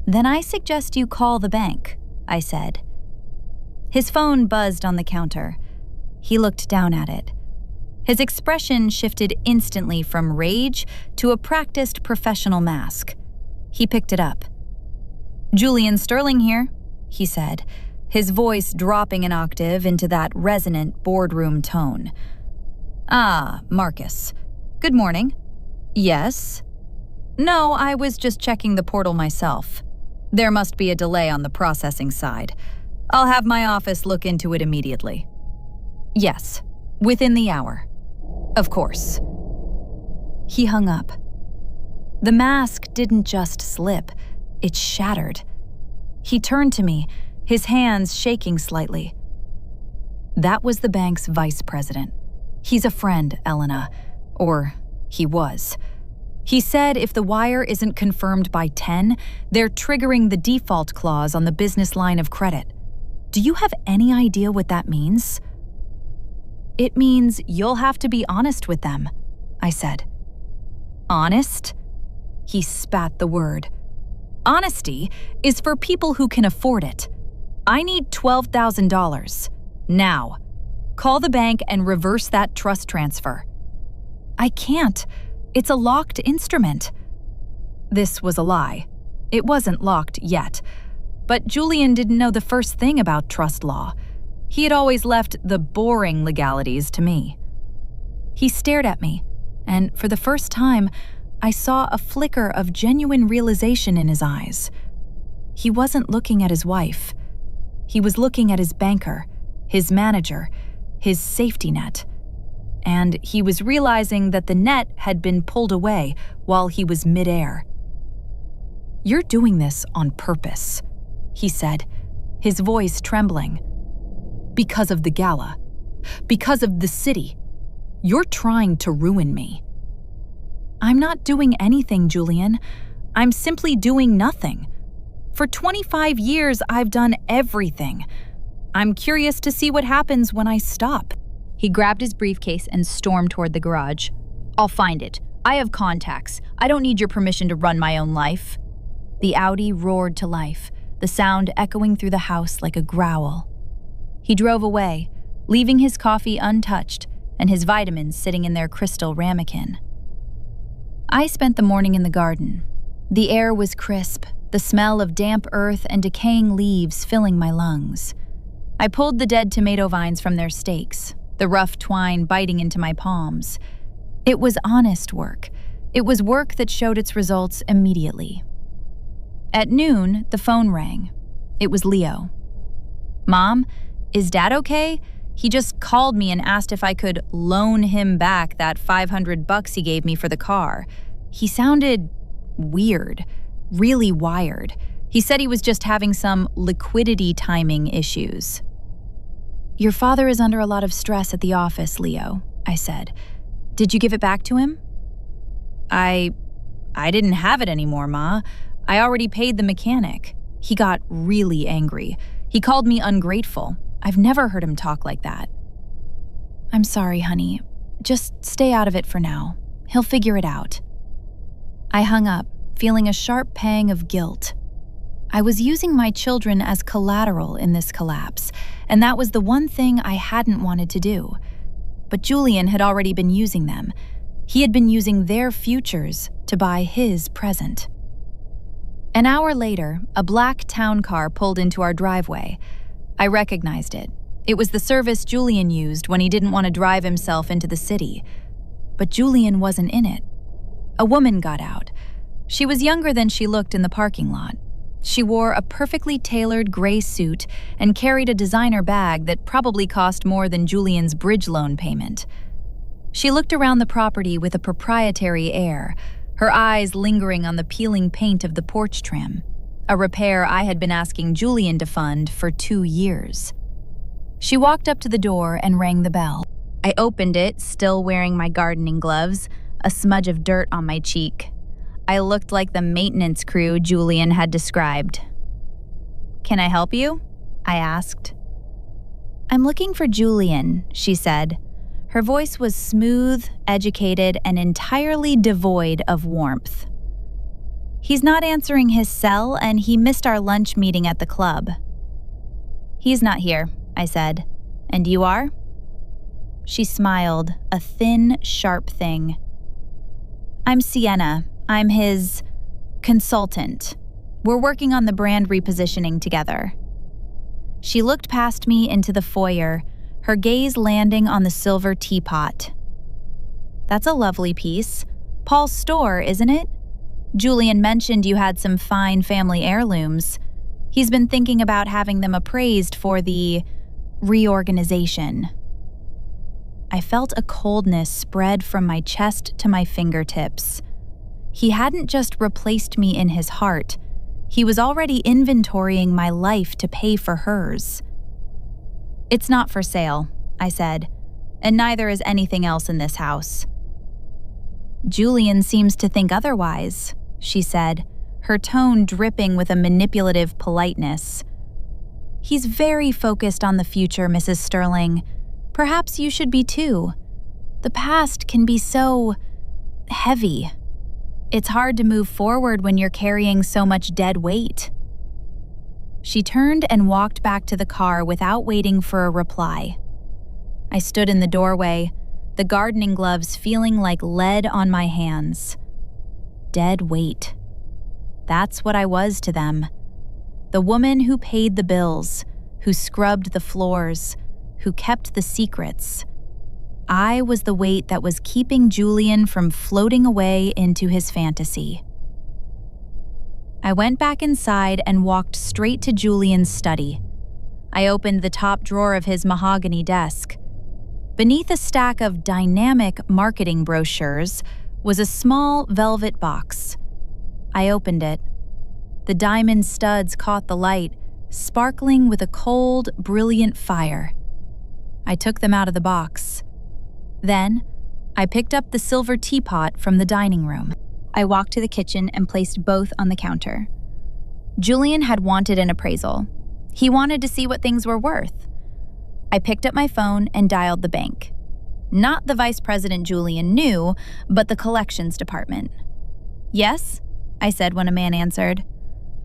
"Then I suggest you call the bank," I said. His phone buzzed on the counter. He looked down at it. His expression shifted instantly from rage to a practiced professional mask. He picked it up. "Julian Sterling here," he said, his voice dropping an octave into that resonant boardroom tone. "Ah, Marcus. Good morning. Yes?" No, I was just checking the portal myself. There must be a delay on the processing side. I'll have my office look into it immediately. Yes, within the hour. Of course. He hung up. The mask didn't just slip, it shattered. He turned to me, his hands shaking slightly. That was the bank's vice president. He's a friend, Elena. Or he was. He said if the wire isn't confirmed by 10, they're triggering the default clause on the business line of credit. Do you have any idea what that means? It means you'll have to be honest with them, I said. Honest? He spat the word. Honesty is for people who can afford it. I need $12,000. Now. Call the bank and reverse that trust transfer. I can't. It's a locked instrument. This was a lie. It wasn't locked yet. But Julian didn't know the first thing about trust law. He had always left the boring legalities to me. He stared at me, and for the first time, I saw a flicker of genuine realization in his eyes. He wasn't looking at his wife. He was looking at his banker, his manager, his safety net. And he was realizing that the net had been pulled away while he was midair. "You're doing this on purpose," he said, his voice trembling. "Because of the gala. Because of the city. You're trying to ruin me." "I'm not doing anything, Julian. I'm simply doing nothing. For 25 years, I've done everything. I'm curious to see what happens when I stop." He grabbed his briefcase and stormed toward the garage. "I'll find it. I have contacts. I don't need your permission to run my own life." The Audi roared to life, the sound echoing through the house like a growl. He drove away, leaving his coffee untouched and his vitamins sitting in their crystal ramekin. I spent the morning in the garden. The air was crisp, the smell of damp earth and decaying leaves filling my lungs. I pulled the dead tomato vines from their stakes, the rough twine biting into my palms. It was honest work. It was work that showed its results immediately. At noon, the phone rang. It was Leo. "Mom, is Dad okay? He just called me and asked if I could loan him back that $500 he gave me for the car. He sounded weird, really wired. He said he was just having some liquidity timing issues." "Your father is under a lot of stress at the office, Leo," I said. "Did you give it back to him?" I didn't have it anymore, Ma. I already paid the mechanic." He got really angry. He called me ungrateful. I've never heard him talk like that. "I'm sorry, honey. Just stay out of it for now. He'll figure it out." I hung up, feeling a sharp pang of guilt. I was using my children as collateral in this collapse, and that was the one thing I hadn't wanted to do. But Julian had already been using them. He had been using their futures to buy his present. An hour later, a black town car pulled into our driveway. I recognized it. It was the service Julian used when he didn't want to drive himself into the city. But Julian wasn't in it. A woman got out. She was younger than she looked in the parking lot. She wore a perfectly tailored gray suit and carried a designer bag that probably cost more than Julian's bridge loan payment. She looked around the property with a proprietary air, her eyes lingering on the peeling paint of the porch trim, a repair I had been asking Julian to fund for 2 years. She walked up to the door and rang the bell. I opened it, still wearing my gardening gloves, a smudge of dirt on my cheek. I looked like the maintenance crew Julian had described. "Can I help you?" I asked. "I'm looking for Julian," she said. Her voice was smooth, educated, and entirely devoid of warmth. "He's not answering his cell, and he missed our lunch meeting at the club." "He's not here," I said. "And you are?" She smiled, a thin, sharp thing. "I'm Sienna. I'm his consultant. We're working on the brand repositioning together." She looked past me into the foyer, her gaze landing on the silver teapot. "That's a lovely piece. Paul's store, isn't it? Julian mentioned you had some fine family heirlooms. He's been thinking about having them appraised for the reorganization. I felt a coldness spread from my chest to my fingertips. He hadn't just replaced me in his heart. He was already inventorying my life to pay for hers. "It's not for sale," I said, "and neither is anything else in this house." "Julian seems to think otherwise," she said, her tone dripping with a manipulative politeness. "He's very focused on the future, Mrs. Sterling. Perhaps you should be too. The past can be so heavy. It's hard to move forward when you're carrying so much dead weight." She turned and walked back to the car without waiting for a reply. I stood in the doorway, the gardening gloves feeling like lead on my hands. Dead weight. That's what I was to them. The woman who paid the bills, who scrubbed the floors, who kept the secrets. I was the weight that was keeping Julian from floating away into his fantasy. I went back inside and walked straight to Julian's study. I opened the top drawer of his mahogany desk. Beneath a stack of dynamic marketing brochures was a small velvet box. I opened it. The diamond studs caught the light, sparkling with a cold, brilliant fire. I took them out of the box. Then, I picked up the silver teapot from the dining room. I walked to the kitchen and placed both on the counter. Julian had wanted an appraisal. He wanted to see what things were worth. I picked up my phone and dialed the bank. Not the vice president Julian knew, but the collections department. "Yes?" I said when a man answered.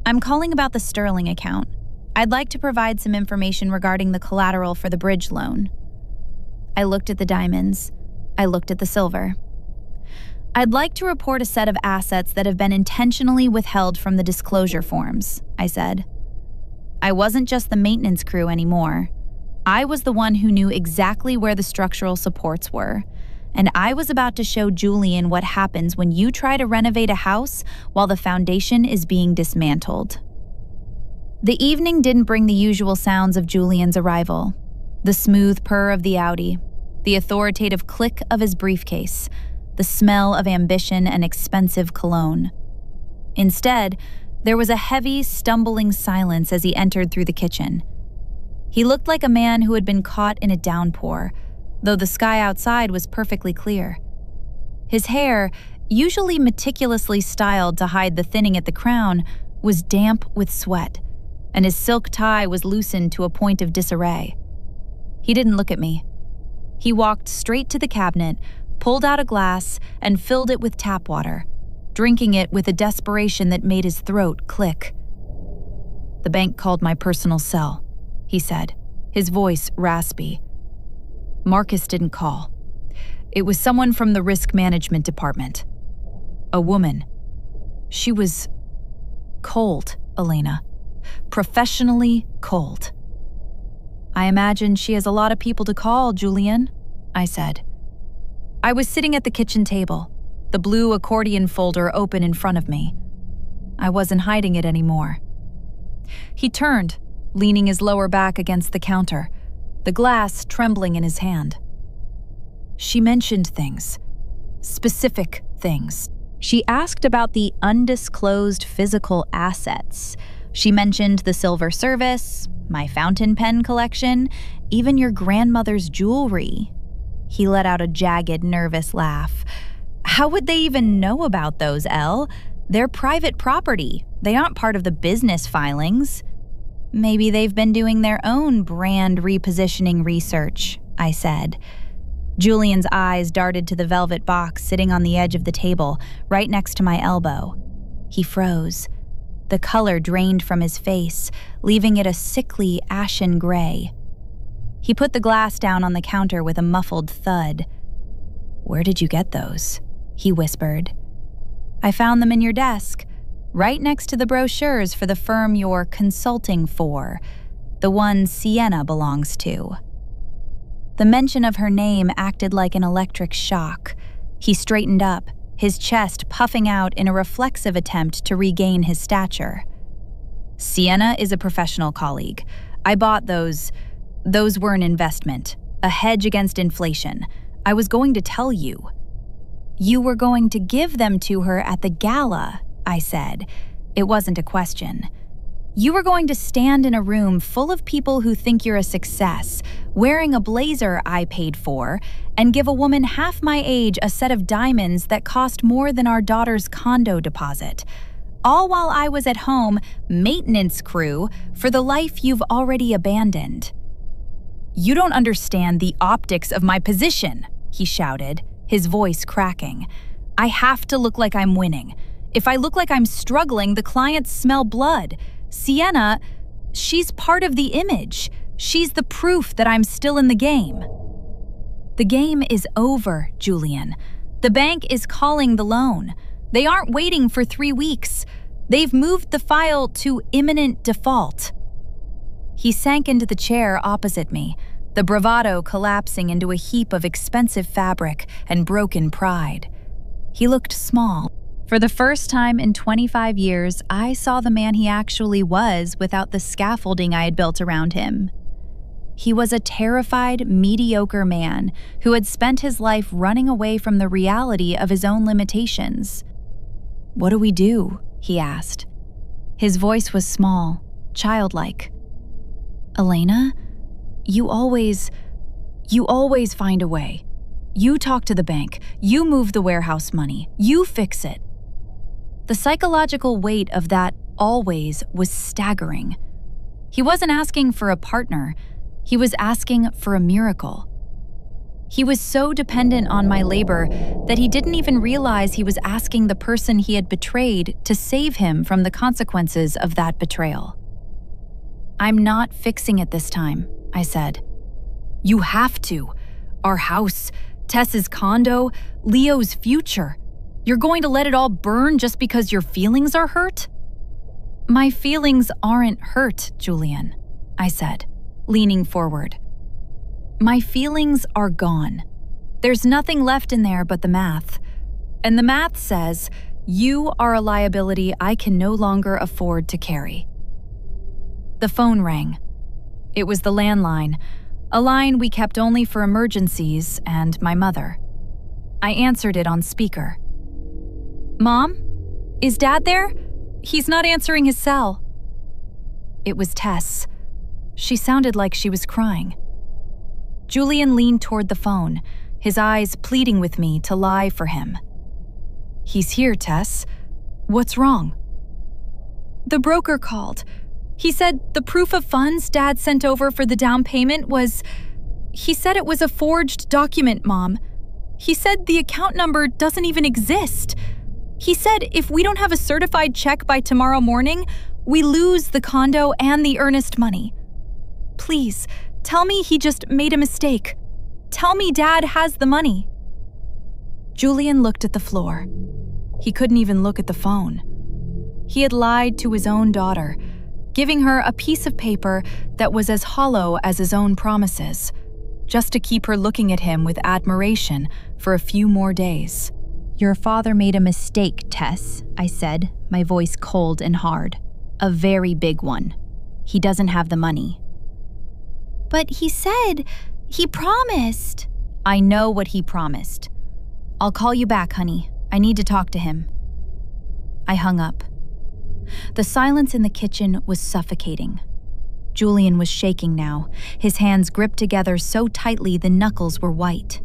"I'm calling about the Sterling account. I'd like to provide some information regarding the collateral for the bridge loan." I looked at the diamonds. I looked at the silver. "I'd like to report a set of assets that have been intentionally withheld from the disclosure forms," I said. I wasn't just the maintenance crew anymore. I was the one who knew exactly where the structural supports were, and I was about to show Julian what happens when you try to renovate a house while the foundation is being dismantled. The evening didn't bring the usual sounds of Julian's arrival. The smooth purr of the Audi, the authoritative click of his briefcase, the smell of ambition and expensive cologne. Instead, there was a heavy, stumbling silence as he entered through the kitchen. He looked like a man who had been caught in a downpour, though the sky outside was perfectly clear. His hair, usually meticulously styled to hide the thinning at the crown, was damp with sweat, and his silk tie was loosened to a point of disarray. He didn't look at me. He walked straight to the cabinet, pulled out a glass, and filled it with tap water, drinking it with a desperation that made his throat click. "The bank called my personal cell," he said, his voice raspy. "Marcus didn't call. It was someone from the risk management department. A woman. She was cold, Elena. Professionally cold." "I imagine she has a lot of people to call, Julian," I said. I was sitting at the kitchen table, the blue accordion folder open in front of me. I wasn't hiding it anymore. He turned, leaning his lower back against the counter, the glass trembling in his hand. "She mentioned things. Specific things. She asked about the undisclosed physical assets. She mentioned the silver service, my fountain pen collection, even your grandmother's jewelry." He let out a jagged, nervous laugh. "How would they even know about those, Elle? They're private property. They aren't part of the business filings." "Maybe they've been doing their own brand repositioning research," I said. Julian's eyes darted to the velvet box sitting on the edge of the table, right next to my elbow. He froze. The color drained from his face, leaving it a sickly, ashen gray. He put the glass down on the counter with a muffled thud. "Where did you get those?" he whispered. "I found them in your desk, right next to the brochures for the firm you're consulting for, the one Sienna belongs to." The mention of her name acted like an electric shock. He straightened up, his chest puffing out in a reflexive attempt to regain his stature. "Sienna is a professional colleague. I bought those. Those were an investment, a hedge against inflation. I was going to tell you." "You were going to give them to her at the gala," I said. It wasn't a question. "You were going to stand in a room full of people who think you're a success, wearing a blazer I paid for, and give a woman half my age a set of diamonds that cost more than our daughter's condo deposit. All while I was at home, maintenance crew, for the life you've already abandoned." "You don't understand the optics of my position," he shouted, his voice cracking. "I have to look like I'm winning. If I look like I'm struggling, the clients smell blood. Sienna, she's part of the image. She's the proof that I'm still in the game." "The game is over, Julian. The bank is calling the loan. They aren't waiting for 3 weeks. They've moved the file to imminent default." He sank into the chair opposite me, the bravado collapsing into a heap of expensive fabric and broken pride. He looked small. For the first time in 25 years, I saw the man he actually was without the scaffolding I had built around him. He was a terrified, mediocre man who had spent his life running away from the reality of his own limitations. "What do we do?" he asked. His voice was small, childlike. "Elena, you always find a way. You talk to the bank, you move the warehouse money, you fix it." The psychological weight of that always was staggering. He wasn't asking for a partner, he was asking for a miracle. He was so dependent on my labor that he didn't even realize he was asking the person he had betrayed to save him from the consequences of that betrayal. "I'm not fixing it this time," I said. "You have to. Our house, Tess's condo, Leo's future. You're going to let it all burn just because your feelings are hurt?" "My feelings aren't hurt, Julian," I said, leaning forward. "My feelings are gone. There's nothing left in there but the math. And the math says you are a liability I can no longer afford to carry." The phone rang. It was the landline, a line we kept only for emergencies and my mother. I answered it on speaker. "Mom? Is Dad there? He's not answering his cell." It was Tess. She sounded like she was crying. Julian leaned toward the phone, his eyes pleading with me to lie for him. "He's here, Tess. What's wrong?" "The broker called. He said the proof of funds Dad sent over for the down payment was... He said it was a forged document, Mom. He said the account number doesn't even exist. He said if we don't have a certified check by tomorrow morning, we lose the condo and the earnest money. Please, tell me he just made a mistake. Tell me Dad has the money." Julian looked at the floor. He couldn't even look at the phone. He had lied to his own daughter, giving her a piece of paper that was as hollow as his own promises, just to keep her looking at him with admiration for a few more days. "Your father made a mistake, Tess," I said, my voice cold and hard. "A very big one. He doesn't have the money." "But he said, he promised." "I know what he promised. I'll call you back, honey. I need to talk to him." I hung up. The silence in the kitchen was suffocating. Julian was shaking now, his hands gripped together so tightly the knuckles were white.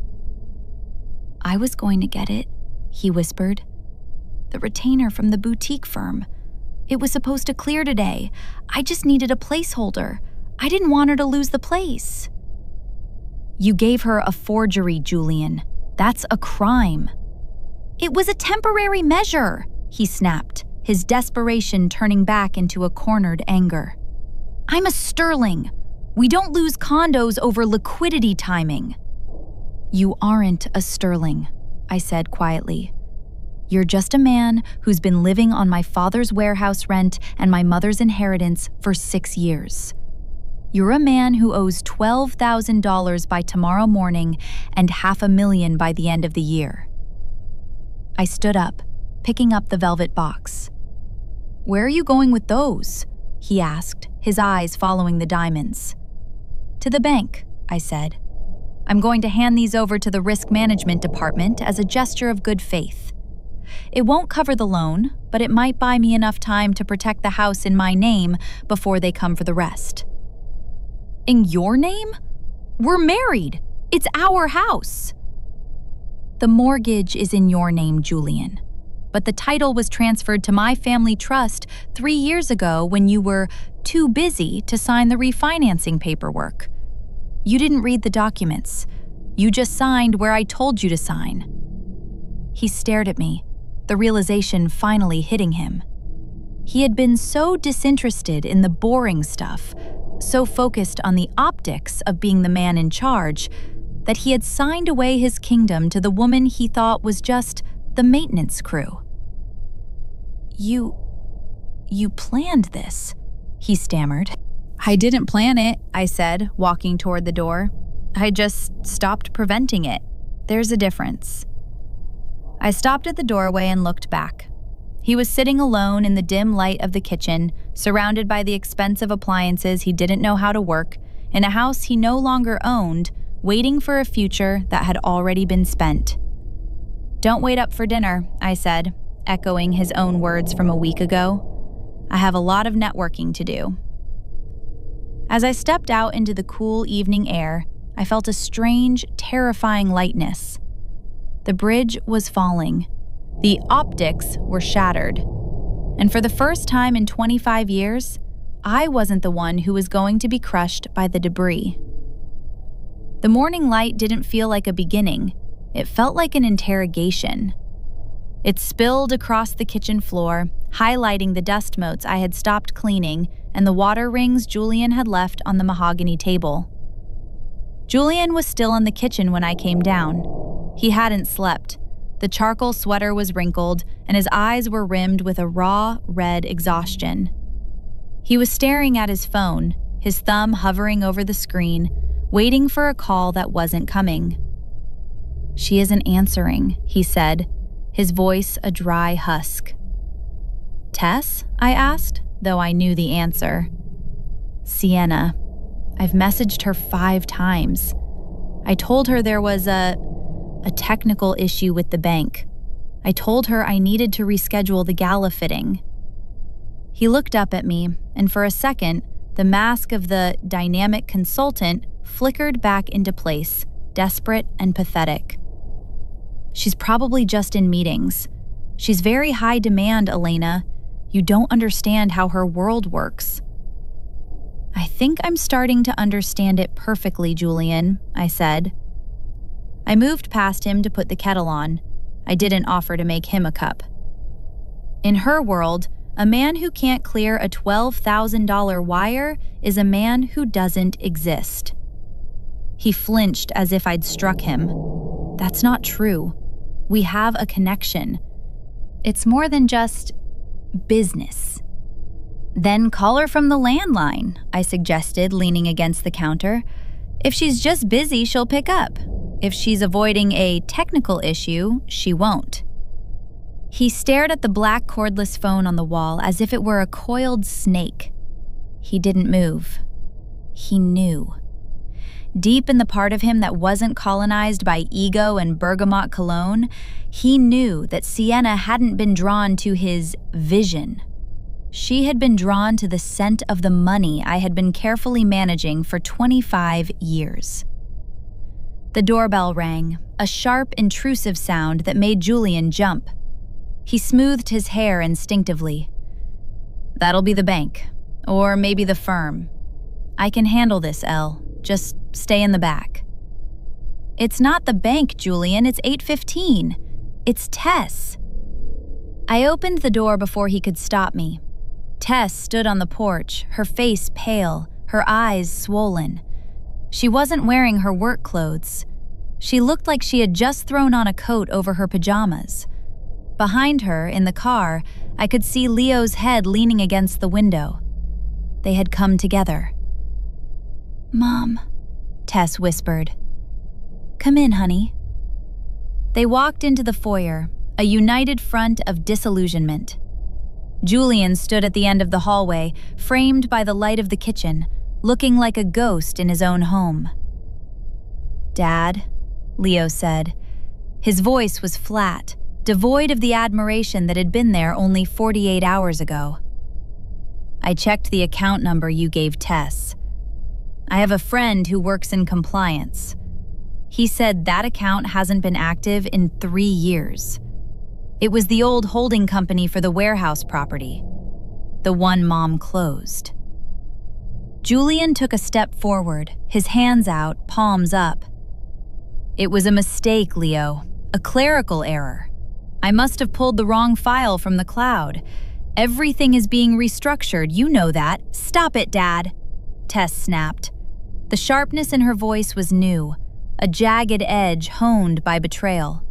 "I was going to get it," he whispered. "The retainer from the boutique firm. It was supposed to clear today. I just needed a placeholder. I didn't want her to lose the place." "You gave her a forgery, Julian. That's a crime." "It was a temporary measure," he snapped, his desperation turning back into a cornered anger. "I'm a sterling. We don't lose condos over liquidity timing." "You aren't a sterling," I said quietly. "You're just a man who's been living on my father's warehouse rent and my mother's inheritance for 6 years. You're a man who owes $12,000 by tomorrow morning and $500,000 by the end of the year." I stood up, picking up the velvet box. "Where are you going with those?" he asked, his eyes following the diamonds. "To the bank," I said. "I'm going to hand these over to the risk management department as a gesture of good faith. It won't cover the loan, but it might buy me enough time to protect the house in my name before they come for the rest." "In your name? We're married. It's our house." "The mortgage is in your name, Julian, but the title was transferred to my family trust 3 years ago when you were too busy to sign the refinancing paperwork. You didn't read the documents. You just signed where I told you to sign." He stared at me, the realization finally hitting him. He had been so disinterested in the boring stuff, so focused on the optics of being the man in charge, that he had signed away his kingdom to the woman he thought was just the maintenance crew. You planned this," he stammered. "I didn't plan it," I said, walking toward the door. "I just stopped preventing it. There's a difference." I stopped at the doorway and looked back. He was sitting alone in the dim light of the kitchen, surrounded by the expensive appliances he didn't know how to work, in a house he no longer owned, waiting for a future that had already been spent. "Don't wait up for dinner," I said, echoing his own words from a week ago. "I have a lot of networking to do." As I stepped out into the cool evening air, I felt a strange, terrifying lightness. The bridge was falling. The optics were shattered. And for the first time in 25 years, I wasn't the one who was going to be crushed by the debris. The morning light didn't feel like a beginning. It felt like an interrogation. It spilled across the kitchen floor, highlighting the dust motes I had stopped cleaning and the water rings Julian had left on the mahogany table. Julian was still in the kitchen when I came down. He hadn't slept. The charcoal sweater was wrinkled, and his eyes were rimmed with a raw, red exhaustion. He was staring at his phone, his thumb hovering over the screen, waiting for a call that wasn't coming. "She isn't answering," he said, his voice a dry husk. "Tess?" I asked, though I knew the answer. "Sienna. I've messaged her 5 times. I told her there was a technical issue with the bank. I told her I needed to reschedule the gala fitting." He looked up at me, and for a second, the mask of the dynamic consultant flickered back into place, desperate and pathetic. "She's probably just in meetings. She's very high demand, Elena. You don't understand how her world works." "I think I'm starting to understand it perfectly, Julian," I said. I moved past him to put the kettle on. I didn't offer to make him a cup. In her world, a man who can't clear a $12,000 wire is a man who doesn't exist. He flinched as if I'd struck him. "That's not true. We have a connection. It's more than just business." "Then call her from the landline," I suggested, leaning against the counter. "If she's just busy, she'll pick up. If she's avoiding a technical issue, she won't." He stared at the black cordless phone on the wall as if it were a coiled snake. He didn't move. He knew. Deep in the part of him that wasn't colonized by ego and bergamot cologne, he knew that Sienna hadn't been drawn to his vision. She had been drawn to the scent of the money I had been carefully managing for 25 years. The doorbell rang, a sharp, intrusive sound that made Julian jump. He smoothed his hair instinctively. "That'll be the bank. Or maybe the firm. I can handle this, Elle. Just stay in the back." "It's not the bank, Julian. It's 8:15. It's Tess." I opened the door before he could stop me. Tess stood on the porch, her face pale, her eyes swollen. She wasn't wearing her work clothes. She looked like she had just thrown on a coat over her pajamas. Behind her, in the car, I could see Leo's head leaning against the window. They had come together. "Mom," Tess whispered. "Come in, honey." They walked into the foyer, a united front of disillusionment. Julian stood at the end of the hallway, framed by the light of the kitchen, looking like a ghost in his own home. "Dad," Leo said. His voice was flat, devoid of the admiration that had been there only 48 hours ago. "I checked the account number you gave Tess. I have a friend who works in compliance. He said that account hasn't been active in 3 years. It was the old holding company for the warehouse property, the one Mom closed." Julian took a step forward, his hands out, palms up. "It was a mistake, Leo, a clerical error. I must have pulled the wrong file from the cloud. Everything is being restructured, you know that. Stop it, Dad," Tess snapped. The sharpness in her voice was new, a jagged edge honed by betrayal.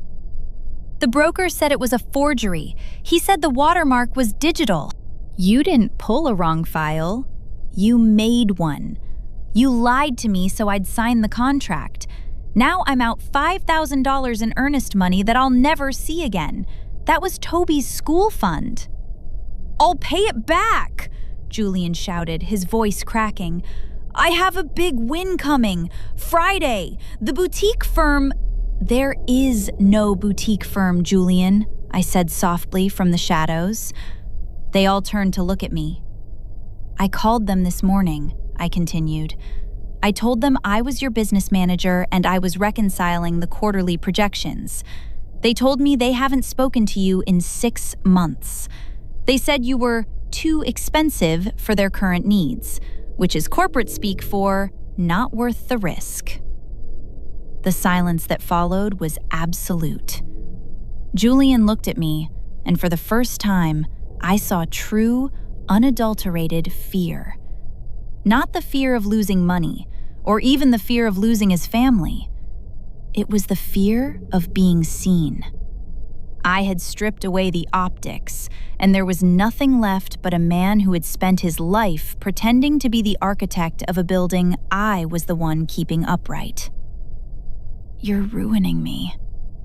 "The broker said it was a forgery. He said the watermark was digital. You didn't pull a wrong file. You made one. You lied to me so I'd sign the contract. Now I'm out $5,000 in earnest money that I'll never see again. That was Toby's school fund." "I'll pay it back," Julian shouted, his voice cracking. "I have a big win coming. Friday, the boutique firm—" "There is no boutique firm, Julian," I said softly from the shadows. They all turned to look at me. "I called them this morning," I continued. "I told them I was your business manager and I was reconciling the quarterly projections. They told me they haven't spoken to you in 6 months. They said you were too expensive for their current needs, which is corporate speak for not worth the risk." The silence that followed was absolute. Julian looked at me, and for the first time, I saw true, unadulterated fear. Not the fear of losing money, or even the fear of losing his family. It was the fear of being seen. I had stripped away the optics, and there was nothing left but a man who had spent his life pretending to be the architect of a building I was the one keeping upright. "You're ruining me,"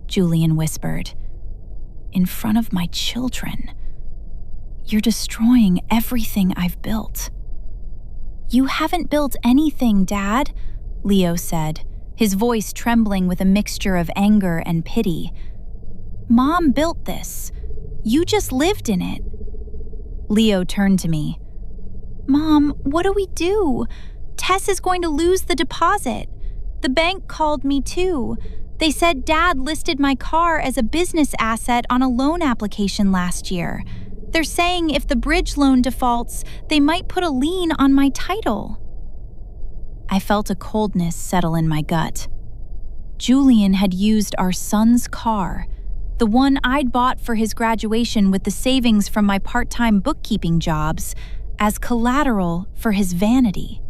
Julian whispered. "In front of my children. You're destroying everything I've built." "You haven't built anything, Dad," Leo said, his voice trembling with a mixture of anger and pity. "Mom built this. You just lived in it." Leo turned to me. "Mom, what do we do? Tess is going to lose the deposit. The bank called me too. They said Dad listed my car as a business asset on a loan application last year. They're saying if the bridge loan defaults, they might put a lien on my title." I felt a coldness settle in my gut. Julian had used our son's car, the one I'd bought for his graduation with the savings from my part-time bookkeeping jobs, as collateral for his vanity.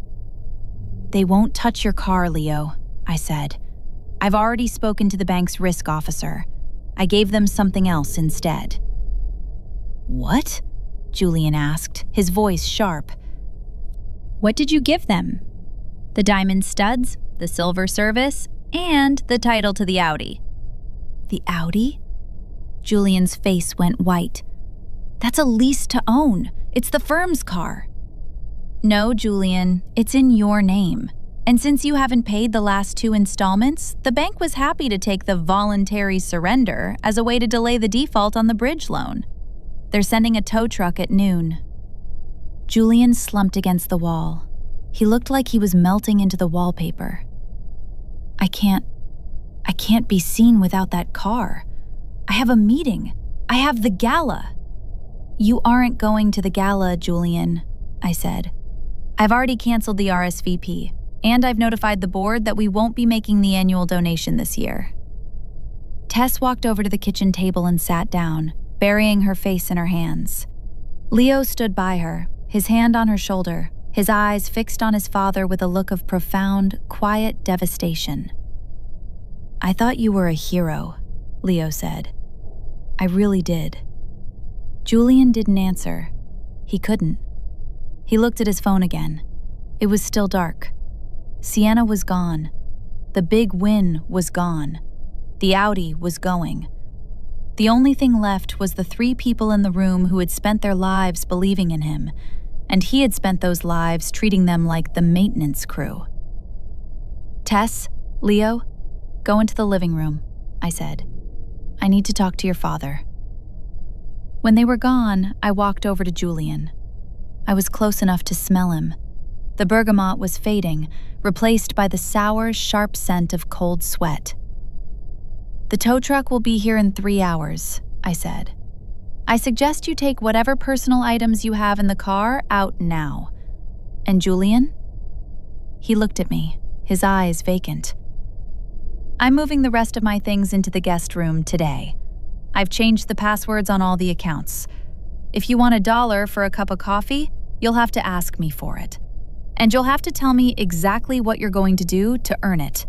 "They won't touch your car, Leo," I said. "I've already spoken to the bank's risk officer. I gave them something else instead." "What?" Julian asked, his voice sharp. "What did you give them?" "The diamond studs, the silver service, and the title to the Audi." "The Audi?" Julian's face went white. "That's a lease to own. It's the firm's car." "No, Julian, it's in your name. And since you haven't paid the last 2 installments, the bank was happy to take the voluntary surrender as a way to delay the default on the bridge loan. They're sending a tow truck at noon." Julian slumped against the wall. He looked like he was melting into the wallpaper. I can't be seen without that car. I have a meeting. I have the gala." "You aren't going to the gala, Julian," I said. "I've already canceled the RSVP, and I've notified the board that we won't be making the annual donation this year." Tess walked over to the kitchen table and sat down, burying her face in her hands. Leo stood by her, his hand on her shoulder, his eyes fixed on his father with a look of profound, quiet devastation. "I thought you were a hero," Leo said. "I really did." Julian didn't answer. He couldn't. He looked at his phone again. It was still dark. Sienna was gone. The big win was gone. The Audi was going. The only thing left was the 3 people in the room who had spent their lives believing in him, and he had spent those lives treating them like the maintenance crew. "Tess, Leo, go into the living room," I said. "I need to talk to your father." When they were gone, I walked over to Julian. I was close enough to smell him. The bergamot was fading, replaced by the sour, sharp scent of cold sweat. "The tow truck will be here in 3 hours," I said. "I suggest you take whatever personal items you have in the car out now. And Julian?" He looked at me, his eyes vacant. "I'm moving the rest of my things into the guest room today. I've changed the passwords on all the accounts. If you want $1 for a cup of coffee, you'll have to ask me for it. And you'll have to tell me exactly what you're going to do to earn it."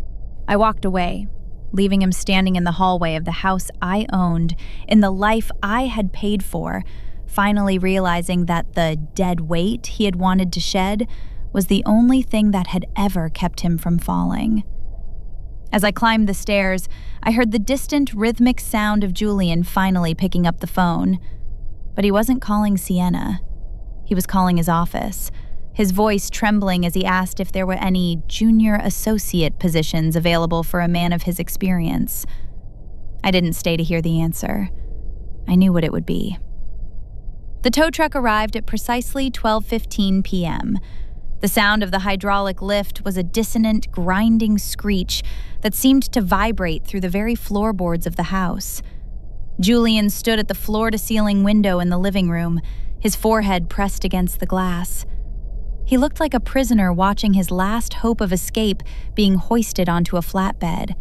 I walked away, leaving him standing in the hallway of the house I owned, in the life I had paid for, finally realizing that the dead weight he had wanted to shed was the only thing that had ever kept him from falling. As I climbed the stairs, I heard the distant, rhythmic sound of Julian finally picking up the phone. But he wasn't calling Sienna. He was calling his office, his voice trembling as he asked if there were any junior associate positions available for a man of his experience. I didn't stay to hear the answer. I knew what it would be. The tow truck arrived at precisely 12:15 p.m. The sound of the hydraulic lift was a dissonant, grinding screech that seemed to vibrate through the very floorboards of the house. Julian stood at the floor-to-ceiling window in the living room, his forehead pressed against the glass. He looked like a prisoner watching his last hope of escape being hoisted onto a flatbed.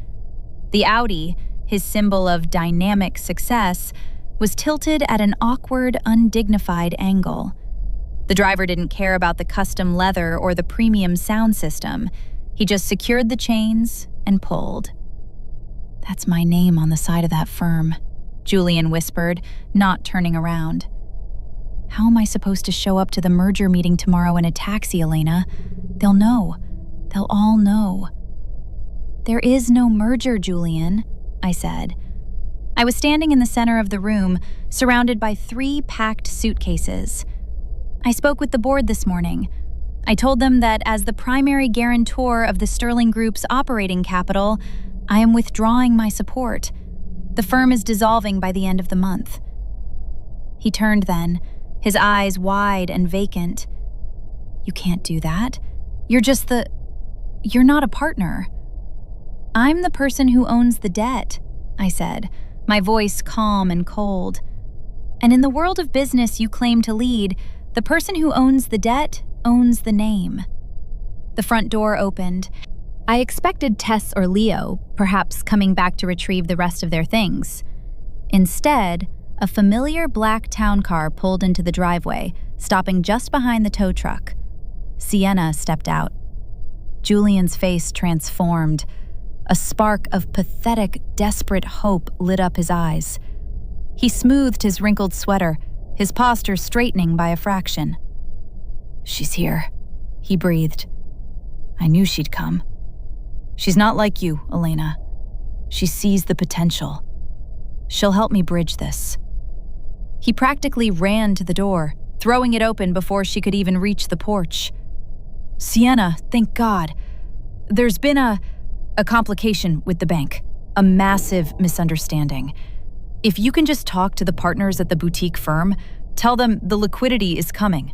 The Audi, his symbol of dynamic success, was tilted at an awkward, undignified angle. The driver didn't care about the custom leather or the premium sound system. He just secured the chains and pulled. "That's my name on the side of that firm," Julian whispered, not turning around. "How am I supposed to show up to the merger meeting tomorrow in a taxi, Elena? They'll know. They'll all know." "There is no merger, Julian," I said. I was standing in the center of the room, surrounded by 3 packed suitcases. "I spoke with the board this morning. I told them that as the primary guarantor of the Sterling Group's operating capital, I am withdrawing my support. The firm is dissolving by the end of the month." He turned then, his eyes wide and vacant. "You can't do that. You're not a partner." "I'm the person who owns the debt," I said, my voice calm and cold. "And in the world of business you claim to lead, the person who owns the debt owns the name." The front door opened. I expected Tess or Leo, perhaps coming back to retrieve the rest of their things. Instead, a familiar black town car pulled into the driveway, stopping just behind the tow truck. Sienna stepped out. Julian's face transformed. A spark of pathetic, desperate hope lit up his eyes. He smoothed his wrinkled sweater, his posture straightening by a fraction. "She's here," he breathed. "I knew she'd come. She's not like you, Elena. She sees the potential. She'll help me bridge this." He practically ran to the door, throwing it open before she could even reach the porch. "Sienna, thank God. There's been a complication with the bank, a massive misunderstanding. If you can just talk to the partners at the boutique firm, tell them the liquidity is coming."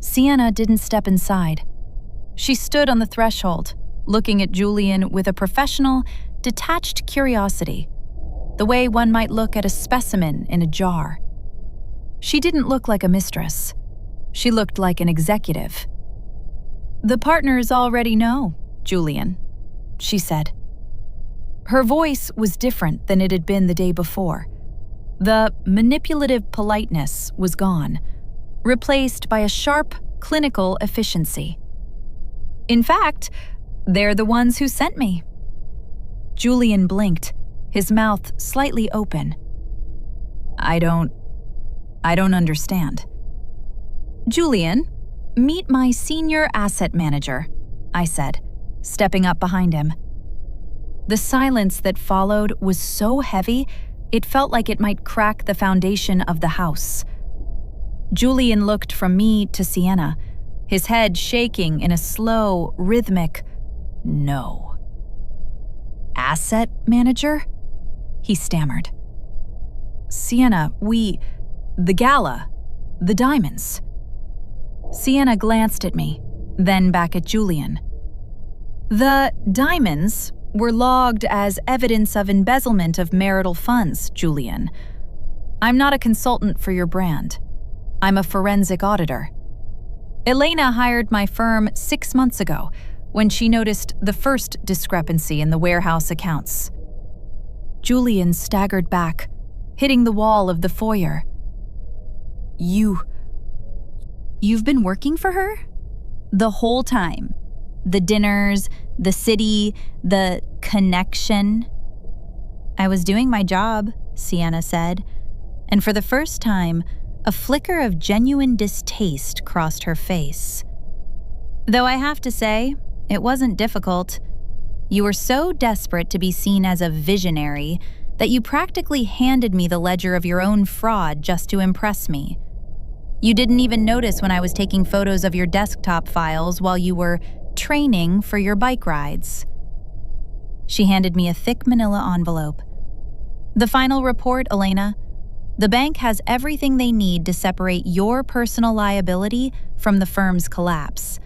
Sienna didn't step inside. She stood on the threshold, looking at Julian with a professional, detached curiosity, the way one might look at a specimen in a jar. She didn't look like a mistress. She looked like an executive. "The partners already know, Julian," she said. Her voice was different than it had been the day before. The manipulative politeness was gone, replaced by a sharp, clinical efficiency. "In fact, they're the ones who sent me." Julian blinked, his mouth slightly open. I don't understand." "Julian, meet my senior asset manager," I said, stepping up behind him. The silence that followed was so heavy It felt like it might crack the foundation of the house. Julian looked from me to Sienna, his head shaking in a slow, rhythmic no. "Asset manager?" he stammered. "Sienna, the gala, the diamonds." Sienna glanced at me, then back at Julian. "The diamonds were logged as evidence of embezzlement of marital funds, Julian. I'm not a consultant for your brand. I'm a forensic auditor. Elena hired my firm 6 months ago when she noticed the first discrepancy in the warehouse accounts." Julian staggered back, hitting the wall of the foyer. You've been working for her? The whole time? The dinners, the city, the connection?" "I was doing my job," Sienna said, and for the first time, a flicker of genuine distaste crossed her face. "Though I have to say, it wasn't difficult. You were so desperate to be seen as a visionary that you practically handed me the ledger of your own fraud just to impress me. You didn't even notice when I was taking photos of your desktop files while you were training for your bike rides." She handed me a thick manila envelope. "The final report, Elena. The bank has everything they need to separate your personal liability from the firm's collapse.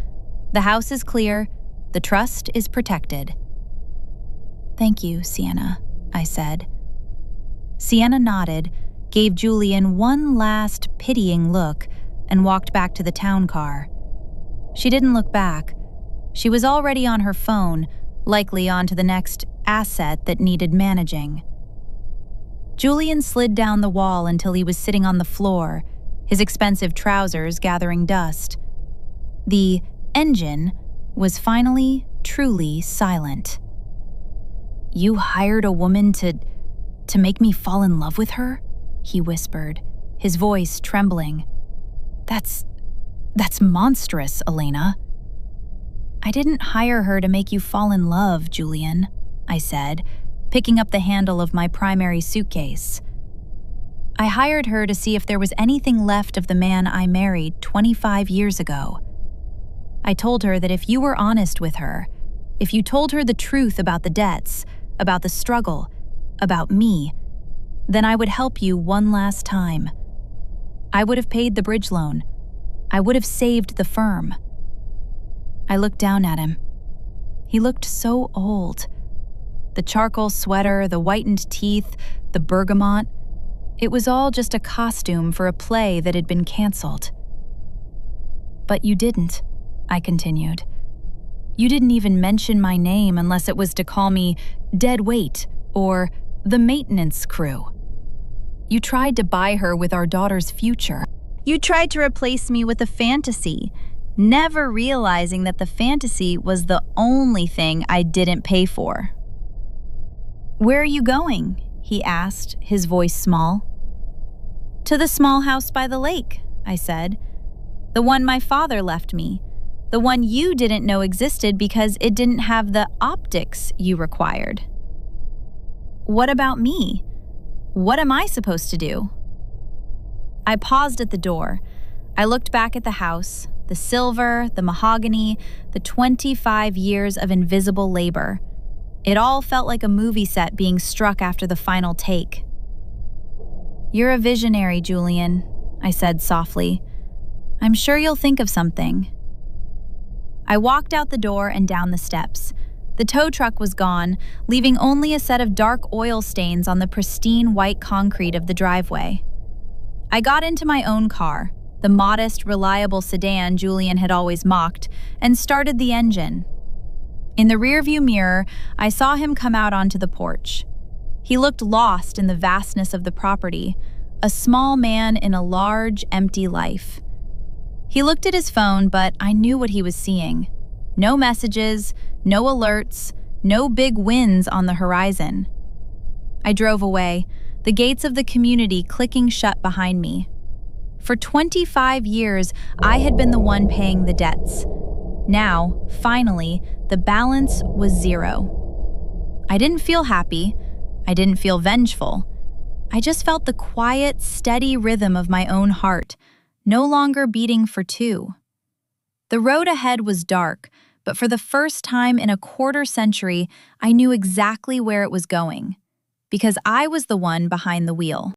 The house is clear. The trust is protected." "Thank you, Sienna," I said. Sienna nodded, gave Julian one last pitying look, and walked back to the town car. She didn't look back. She was already on her phone, likely on to the next asset that needed managing. Julian slid down the wall until he was sitting on the floor, his expensive trousers gathering dust. The engine was finally, truly silent. "You hired a woman to make me fall in love with her?" he whispered, his voice trembling. That's monstrous, Elena." "I didn't hire her to make you fall in love, Julian," I said, picking up the handle of my primary suitcase. "I hired her to see if there was anything left of the man I married 25 years ago. I told her that if you were honest with her, if you told her the truth about the debts, about the struggle, about me, then I would help you one last time. I would have paid the bridge loan. I would have saved the firm." I looked down at him. He looked so old. The charcoal sweater, the whitened teeth, the bergamot. It was all just a costume for a play that had been canceled. "But you didn't," I continued. "You didn't even mention my name unless it was to call me dead weight or the maintenance crew. You tried to buy her with our daughter's future. You tried to replace me with a fantasy, never realizing that the fantasy was the only thing I didn't pay for." "Where are you going?" he asked, his voice small. "To the small house by the lake," I said. "The one my father left me. The one you didn't know existed because it didn't have the optics you required." "What about me? What am I supposed to do?" I paused at the door. I looked back at the house, the silver, the mahogany, the 25 years of invisible labor. It all felt like a movie set being struck after the final take. "You're a visionary, Julian," I said softly. "I'm sure you'll think of something." I walked out the door and down the steps. The tow truck was gone, leaving only a set of dark oil stains on the pristine white concrete of the driveway. I got into my own car, the modest, reliable sedan Julian had always mocked, and started the engine. In the rearview mirror, I saw him come out onto the porch. He looked lost in the vastness of the property, a small man in a large, empty life. He looked at his phone, but I knew what he was seeing. No messages, no alerts, no big wins on the horizon. I drove away, the gates of the community clicking shut behind me. For 25 years, I had been the one paying the debts. Now, finally, the balance was zero. I didn't feel happy. I didn't feel vengeful. I just felt the quiet, steady rhythm of my own heart, no longer beating for two. The road ahead was dark, but for the first time in a quarter century, I knew exactly where it was going, because I was the one behind the wheel.